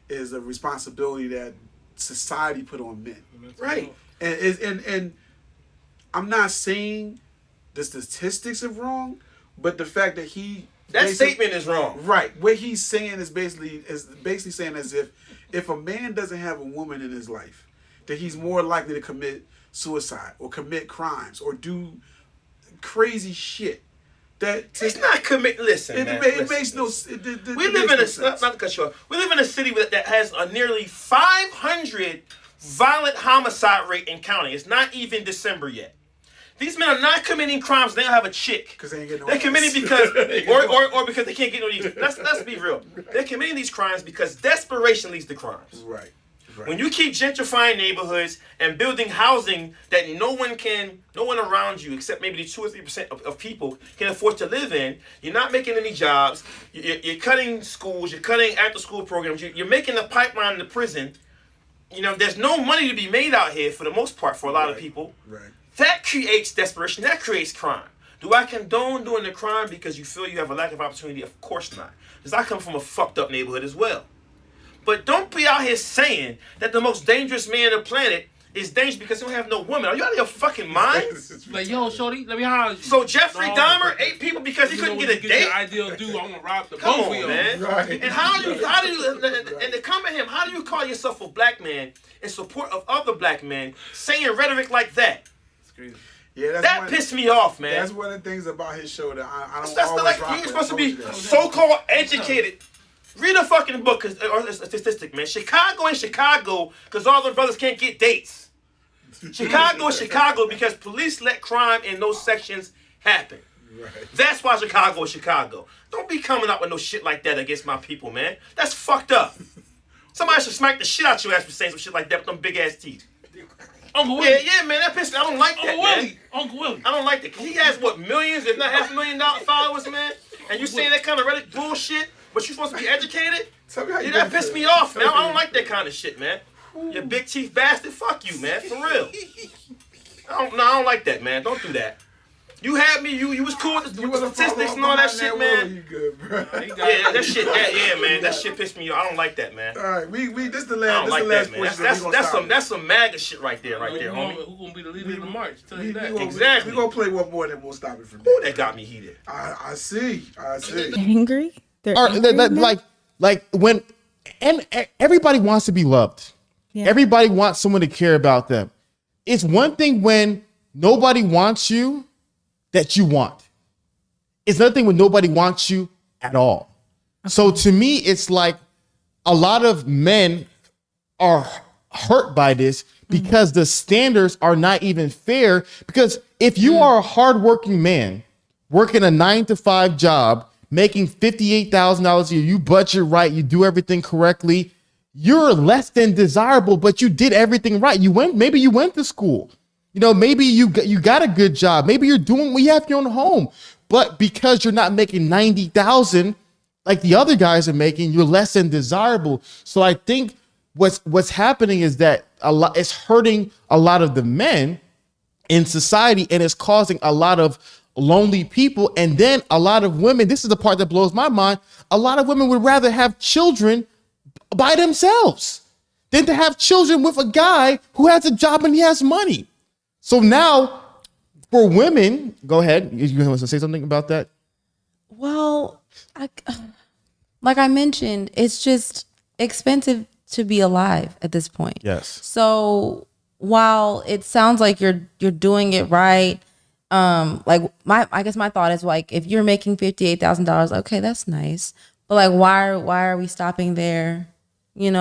is a responsibility that society put on men. Right. And I'm not saying the statistics are wrong, but the fact that that statement is wrong. Right. What he's saying is basically saying as if a man doesn't have a woman in his life, that he's more likely to commit suicide or commit crimes or do crazy shit. That it's not commit. Listen, it makes no. We live in a not to cut you off. We live in a city that has a nearly 500 violent homicide rate in county. It's not even December yet. These men are not committing crimes. They don't have a chick. Because they ain't getting no. They're committing because, or because they can't get no. Let's be real. They're committing these crimes because desperation leads to crimes. Right. When you keep gentrifying neighborhoods and building housing that no one around you except maybe the 2 or 3% of people can afford to live in, you're not making any jobs. You're cutting schools. You're cutting after-school programs. You're making a pipeline to prison. There's no money to be made out here for the most part for a lot of people. Right. That creates desperation. That creates crime. Do I condone doing the crime because you feel you have a lack of opportunity? Of course not. Because I come from a fucked up neighborhood as well. But don't be out here saying that the most dangerous man on the planet is dangerous because he don't have no woman. Are you out of your fucking mind? Like, yo, shorty, let me holler. So Jeffrey Dahmer ate people because he couldn't get a date? The ideal dude, I'm gonna rob the Come both on, of you, man. Right. And how do you, and to come at him, how do you call yourself a black man in support of other black men saying rhetoric like that? It's crazy. Yeah, that pissed me off, man. That's one of the things about his show that I don't that's always like, rock with. you're supposed to be so-called educated. Read a fucking book, or a statistic, man. Chicago ain't Chicago because all the brothers can't get dates. Chicago is Chicago because police let crime in those sections happen. Right. That's why Chicago is Chicago. Don't be coming up with no shit like that against my people, man. That's fucked up. Somebody should smack the shit out your ass for saying some shit like that with them big ass teeth. Uncle Willie. Yeah, man, that pissed me. I don't like that, man. Uncle Willie. I don't like that. He has, millions, if not $500,000 followers, man? And you saying that kind of Reddit bullshit, but you supposed to be educated? That pissed me off, man. I don't like that kind of shit, man. You big teeth bastard. Fuck you, man. For real. I don't like that, man. Don't do that. You had me. You was cool with the wasn't statistics following and all that behind shit, Will, man. You good, bro? Yeah, that shit. Yeah, man. That shit pissed me off. I don't like that, man. All right, we this the I last. don't This like the that, last man. portion. That's some MAGA shit right there, homie. Who gonna be the leader of the march? Tell you that. Exactly. We gonna play one more, then we'll stop it from Ooh, there. that got me heated. I see. Angry? They're Or angry now? like when and everybody wants to be loved. Yeah. Everybody wants someone to care about them. It's one thing when nobody wants you that you want. It's another thing when nobody wants you at all. So to me, it's like a lot of men are hurt by this because the standards are not even fair. Because if you are a hardworking man working a 9-to-5 job, making $58,000 a year, you budget right, you do everything correctly, you're less than desirable, but you did everything right. Maybe you went to school. Maybe you got a good job. Maybe you're doing well, you have your own home. But because you're not making 90,000 like the other guys are making, you're less than desirable. So I think what's happening is that it's hurting a lot of the men in society, and it's causing a lot of lonely people. And then a lot of women, this is the part that blows my mind, a lot of women would rather have children by themselves than to have children with a guy who has a job and he has money. So now for women, go ahead. You want to say something about that? Well, like I mentioned, it's just expensive to be alive at this point. Yes. So while it sounds like you're doing it right, I guess my thought is like, if you're making $58,000, okay, that's nice. But like, why are we stopping there? If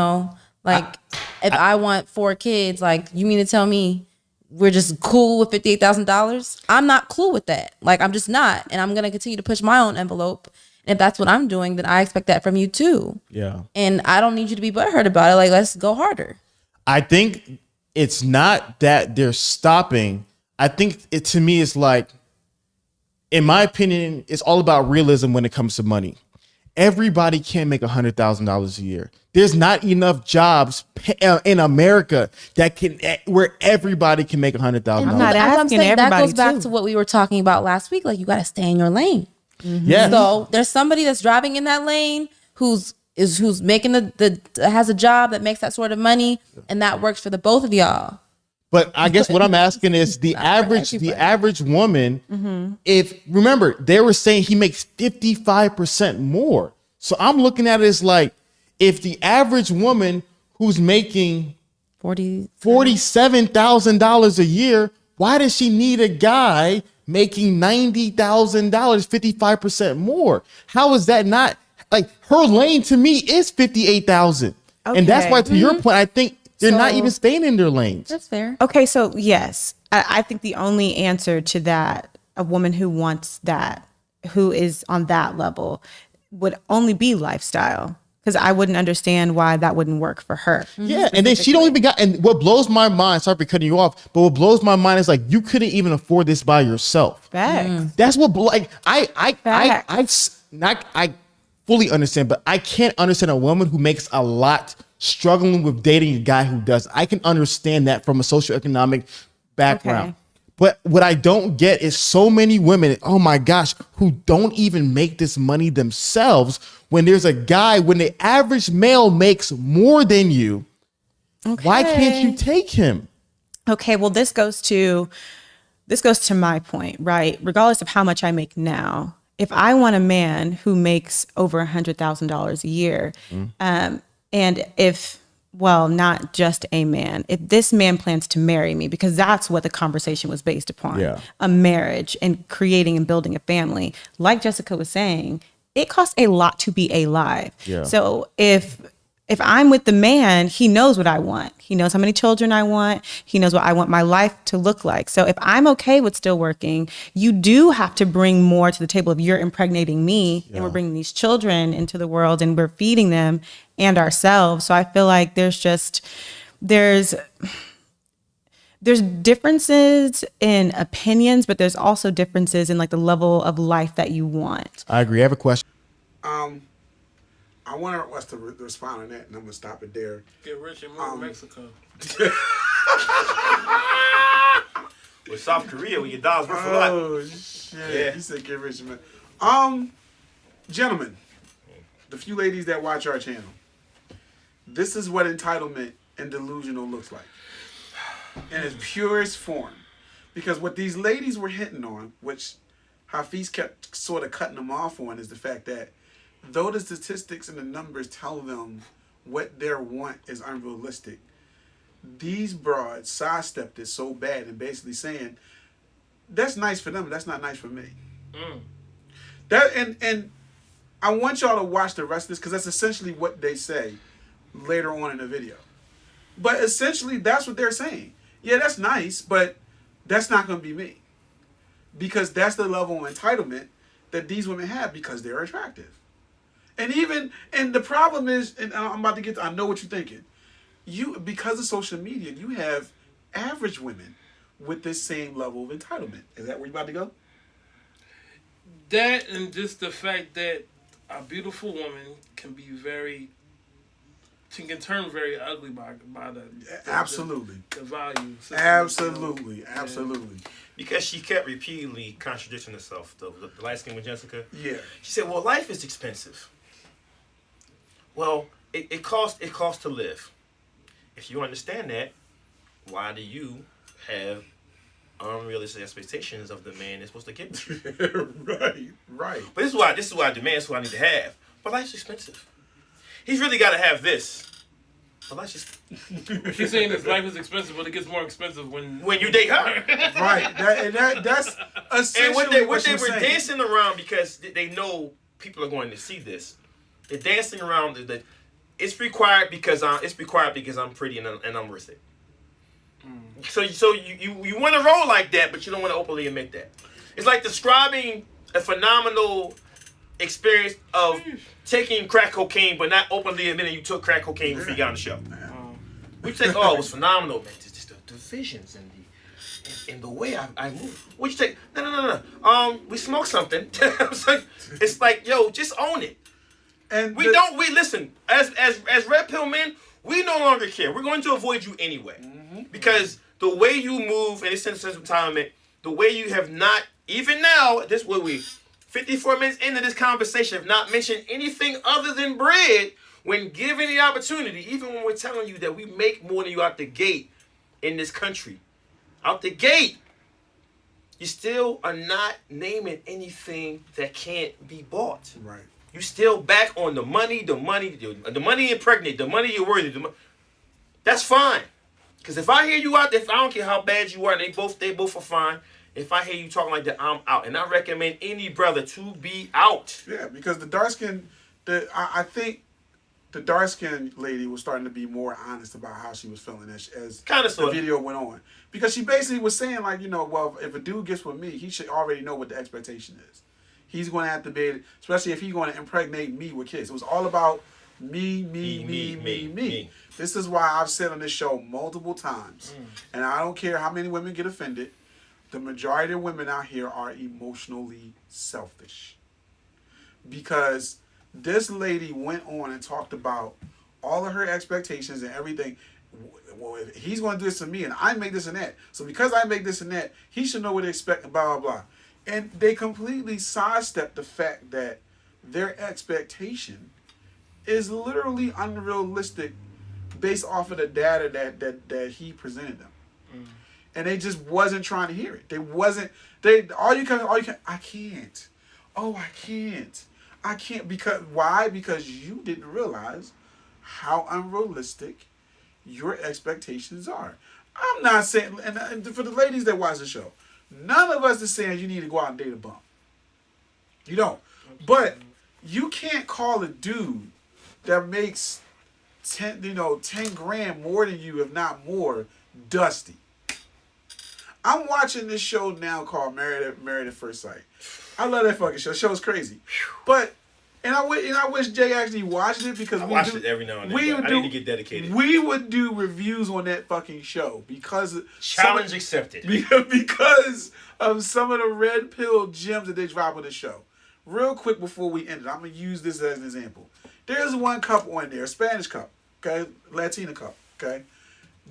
I want 4 kids, like, you mean to tell me we're just cool with $58,000? I'm not cool with that. Like, I'm just not. And I'm going to continue to push my own envelope. And if that's what I'm doing, then I expect that from you too. Yeah. And I don't need you to be butthurt about it. Like, let's go harder. I think it's not that they're stopping. I think to me, it's like, in my opinion, it's all about realism when it comes to money. Everybody can't make $100,000 a year. There's not enough jobs in America where everybody can make $100,000. I'm not As I'm asking saying, that everybody goes back to. to what we were talking about last week. Like, you got to stay in your lane. Yes. So there's somebody that's driving in that lane who's making has a job that makes that sort of money, and that works for the both of y'all. But I guess what I'm asking is the average woman, if remember, they were saying he makes 55% more. So I'm looking at it as like, if the average woman who's making $47,000 a year, why does she need a guy making $90,000, 55% more? How is that not like her lane? To me is 58,000. And that's why, to your point, I think they're not even staying in their lanes. That's fair. Okay, so yes, I think the only answer to that, a woman who wants that, who is on that level, would only be lifestyle. Because I wouldn't understand why that wouldn't work for her. Yeah, and then she don't even got. And what blows my mind, sorry for cutting you off, but what blows my mind is like, you couldn't even afford this by yourself. Facts. That's what like I fully understand, but I can't understand a woman who makes a lot struggling with dating a guy who does. I can understand that from a socioeconomic background. Okay. But what I don't get is so many women, oh my gosh, who don't even make this money themselves. When there's a guy, when the average male makes more than you, why can't you take him? Okay, well, this goes to my point, right? Regardless of how much I make now, if I want a man who makes over $100,000 a year, and not just a man, if this man plans to marry me, because that's what the conversation was based upon, a marriage and creating and building a family, like Jessica was saying, it costs a lot to be alive. Yeah. So if I'm with the man, he knows what I want. He knows how many children I want. He knows what I want my life to look like. So if I'm okay with still working, you do have to bring more to the table. If you're impregnating me and we're bringing these children into the world and we're feeding them and ourselves. So I feel like there's differences in opinions, but there's also differences in like the level of life that you want. I agree. I have a question. I want us to respond on that, and I'm gonna stop it there. Get rich and move to Mexico. With South Korea, we get dollars worth a lot. Oh shit! Yeah. He said get rich, man. Gentlemen, the few ladies that watch our channel, this is what entitlement and delusional looks like in its purest form. Because what these ladies were hitting on, which Hafiz kept sort of cutting them off on, is the fact that though the statistics and the numbers tell them what their want is unrealistic, these broads sidestepped it so bad and basically saying, that's nice for them, but that's not nice for me. That and I want y'all to watch the rest of this because that's essentially what they say later on in the video. But essentially, that's what they're saying. Yeah, that's nice, but that's not going to be me. Because that's the level of entitlement that these women have because they're attractive. And the problem is, and I'm about to get to, I know what you're thinking. Because of social media, you have average women with this same level of entitlement. Is that where you're about to go? That and just the fact that a beautiful woman can turn very ugly by the Absolutely. The value. Absolutely. Because she kept repeatedly contradicting herself. The light skin with Jessica. Yeah. She said, "Well, life is expensive. Well, it costs to live. If you understand that, why do you have unrealistic expectations of the man that's supposed to give you?" Right. But this is why I demand. This is what I need to have. But life's expensive. He's really got to have this. But life's just. She's saying his life is expensive, but it gets more expensive when you date her. Right. That's essentially and what they were saying. dancing around because they know people are going to see this. They're dancing around it's required because I'm pretty and I'm worth it. So you want to roll like that, but you don't want to openly admit that. It's like describing a phenomenal experience of taking crack cocaine, but not openly admitting you took crack cocaine before you got on the show. We take, it was phenomenal, man. Just the visions and the way I move. What you take? No. We smoked something. It's like, yo, just own it. And we listen. As red pill men, we no longer care. We're going to avoid you anyway, because the way you move and this sense of entitlement, the way you have not even now. This what we. 54 minutes into this conversation have not mentioned anything other than bread when given the opportunity, even when we're telling you that we make more than you out the gate in this country. Out the gate. You still are not naming anything that can't be bought. Right. You still back on the money impregnate, the money you're worthy. That's fine. Because if I hear you out there, if I don't care how bad you are, and they both are fine. If I hear you talking like that, I'm out. And I recommend any brother to be out. Yeah, because the dark skin, I think the dark skinned lady was starting to be more honest about how she was feeling as the video went on. Because she basically was saying, like, well, if a dude gets with me, he should already know what the expectation is. He's going to have to be, especially if he's going to impregnate me with kids. It was all about me. This is why I've said on this show multiple times, and I don't care how many women get offended, the majority of women out here are emotionally selfish. Because this lady went on and talked about all of her expectations and everything. Well, if he's going to do this to me and I make this and that, so because I make this and that, he should know what to expect, blah, blah, blah. And they completely sidestepped the fact that their expectation is literally unrealistic based off of the data that he presented them. And they just wasn't trying to hear it. I can't. Oh, I can't. I can't why? Because you didn't realize how unrealistic your expectations are. I'm not saying, and for the ladies that watch the show, none of us is saying you need to go out and date a bum. You don't. But you can't call a dude that makes 10 grand more than you, if not more, dusty. I'm watching this show now called Married at First Sight. I love that fucking show. The show's crazy. But I wish Jay actually watched it because I watch it every now and then. I need to get dedicated. We would do reviews on that fucking show because challenge accepted. Because of some of the red pill gems that they drop on the show. Real quick before we end it, I'm gonna use this as an example. There's one couple on there, a Spanish couple, okay, Latina couple, okay.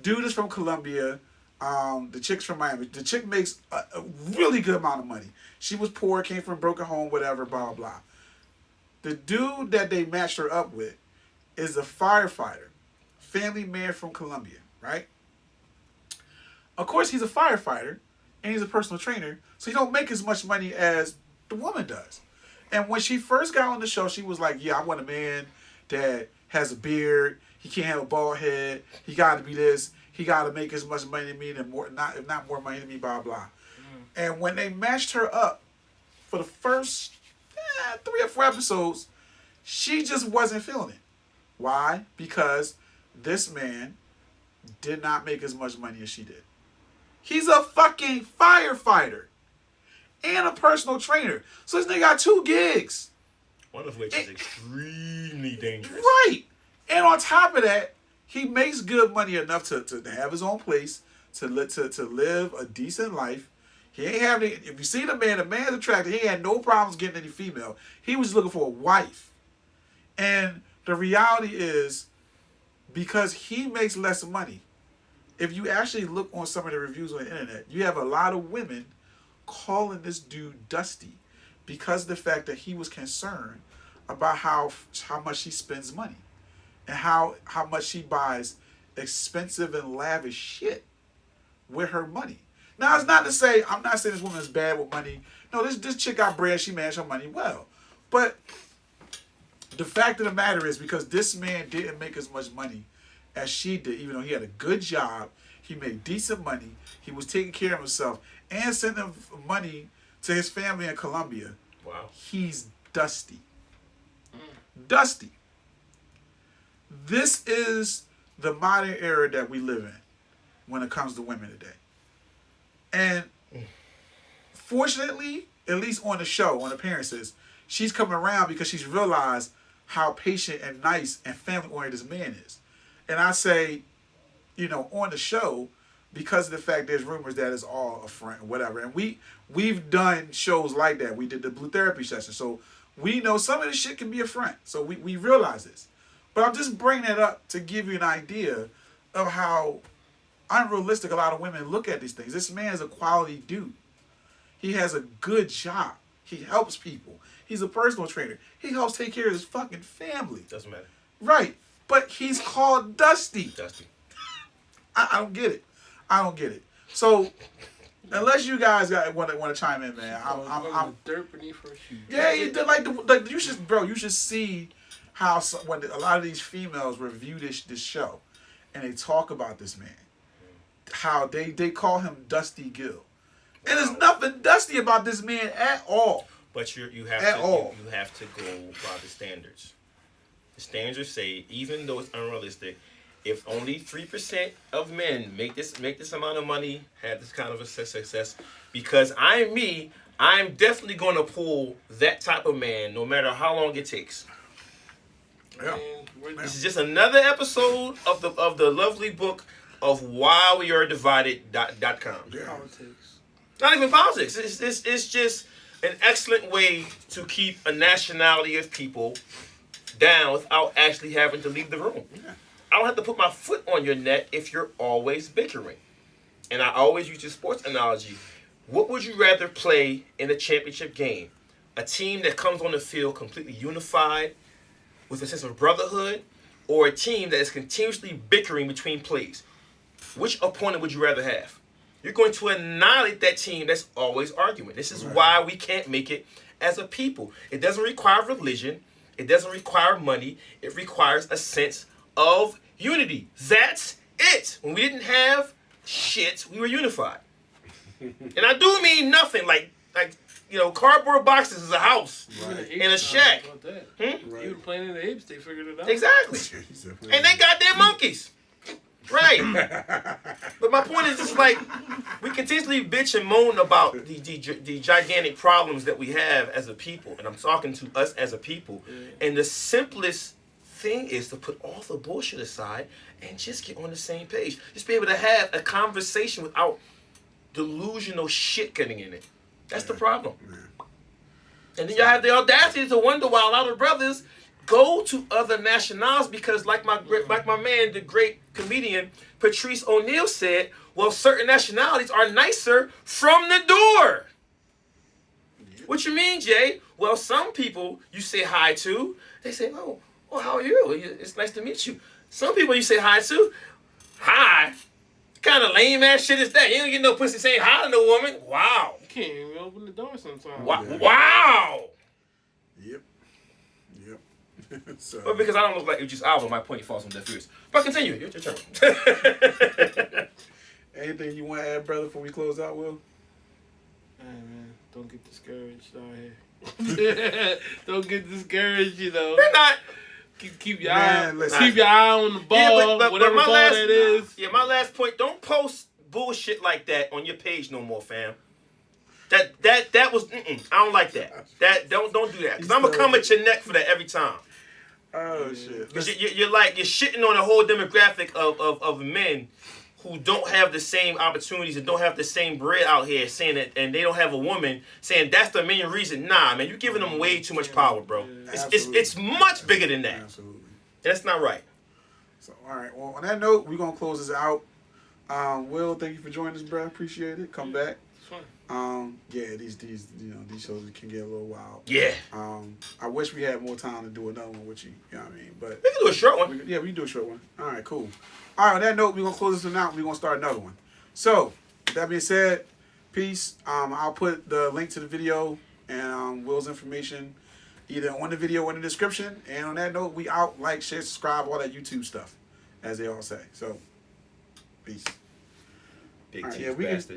Dude is from Colombia. The chick's from Miami. The chick makes a really good amount of money. She was poor, came from a broken home, whatever, blah, blah. The dude that they matched her up with is a firefighter, family man from Colombia, right? Of course, he's a firefighter, and he's a personal trainer, so he don't make as much money as the woman does. And when she first got on the show, she was like, yeah, I want a man that has a beard. He can't have a bald head. He got to be this. He got to make as much money than me, and more, not if not more money than me, blah, blah. And when they matched her up for the first 3 or 4 episodes, she just wasn't feeling it. Why? Because this man did not make as much money as she did. He's a fucking firefighter and a personal trainer. So this nigga got 2 gigs. One of which is extremely dangerous. Right. And on top of that, he makes good money enough to have his own place, to live a decent life. He ain't having any, if you see the man's attractive. He had no problems getting any female. He was looking for a wife. And the reality is, because he makes less money, if you actually look on some of the reviews on the internet, you have a lot of women calling this dude Dusty because of the fact that he was concerned about how much he spends money and how much she buys expensive and lavish shit with her money. Now, it's not to say, I'm not saying this woman is bad with money. No, this chick got bread, she managed her money well. But the fact of the matter is, because this man didn't make as much money as she did, even though he had a good job, he made decent money, he was taking care of himself, and sending money to his family in Colombia. Wow. He's Dusty. Dusty. This is the modern era that we live in when it comes to women today. And fortunately, at least on the show, on appearances, she's coming around because she's realized how patient and nice and family-oriented this man is. And I say, on the show, because of the fact there's rumors that it's all a front, whatever. And we've done shows like that. We did the Blue Therapy session. So we know some of this shit can be a front. So we realize this. But I'm just bringing it up to give you an idea of how unrealistic a lot of women look at these things. This man is a quality dude. He has a good job. He helps people. He's a personal trainer. He helps take care of his fucking family. Doesn't matter. Right. But he's called Dusty. Dusty. I don't get it. I don't get it. So, unless you guys want to chime in, man, I'm dirt beneath her shoes. Yeah, you should see how when a lot of these females review this show, and they talk about this man, how they call him Dusty Gill, and there's nothing dusty about this man at all. But you have to go by the standards. The standards say, even though it's unrealistic, if only 3% of men make this amount of money, have this kind of a success, because I'm definitely going to pull that type of man, no matter how long it takes. Yeah. This is just another episode of the lovely book of Why We Are Divided.com. Yeah. Politics. Not even politics. It's just an excellent way to keep a nationality of people down without actually having to leave the room. Yeah. I don't have to put my foot on your neck if you're always bickering. And I always use the sports analogy. What would you rather play in a championship game? A team that comes on the field completely unified with a sense of brotherhood, or a team that is continuously bickering between plays? Which opponent would you rather have? You're going to annihilate that team that's always arguing. This is why we can't make it as a people. It doesn't require religion. It doesn't require money. It requires a sense of unity. That's it. When we didn't have shit, we were unified. And I do mean nothing like cardboard boxes is a house and a shack. Even playing in the apes, they figured it out. Exactly. And they got their monkeys. Right. But my point is just like, we continuously bitch and moan about the gigantic problems that we have as a people. And I'm talking to us as a people. And the simplest thing is to put all the bullshit aside and just get on the same page. Just be able to have a conversation without delusional shit getting in it. That's the problem. And then y'all have the audacity to wonder why a lot of brothers go to other nationalities because, like my man, the great comedian Patrice O'Neal said, well, certain nationalities are nicer from the door. What you mean, Jay? Well, some people you say hi to, they say, oh, well, how are you? It's nice to meet you. Some people you say hi to, hi. Kind of lame ass shit is that? You don't get no pussy saying hi to no woman. Wow. You can't even open the door sometimes. Wow. Yep. So. But because I don't look like Idris Alba, my point falls on deaf ears. But continue. Your turn. Anything you want to add, brother, before we close out, Will? Hey, man, don't get discouraged out here. Don't get discouraged, We're not. Keep your eye on the ball, Yeah, but whatever my ball last, that is. Yeah, my last point. Don't post bullshit like that on your page no more, fam. That was. I don't like that. Don't do that. Because I'm gonna come at your neck for that every time. Oh shit. Because you're shitting on a whole demographic of men who don't have the same opportunities and don't have the same bread out here, saying that, and they don't have a woman, saying that's the main reason. Nah, man, you're giving them way too much power, bro. It's much bigger than that. Absolutely. That's not right. So, all right. Well, on that note, we're gonna close this out. Will, thank you for joining us, bro. Appreciate it. Come back. It's fun. Yeah, these shows can get a little wild. Yeah. I wish we had more time to do another one with you. You know what I mean? But we can do a short one. We can do a short one. All right, cool. All right, on that note, we're going to close this one out. We're going to start another one. So, that being said, peace. I'll put the link to the video and Will's information either on the video or in the description. And on that note, we out. Like, share, subscribe, all that YouTube stuff, as they all say. So, peace. Big all right, teeth yeah, we can, bastard.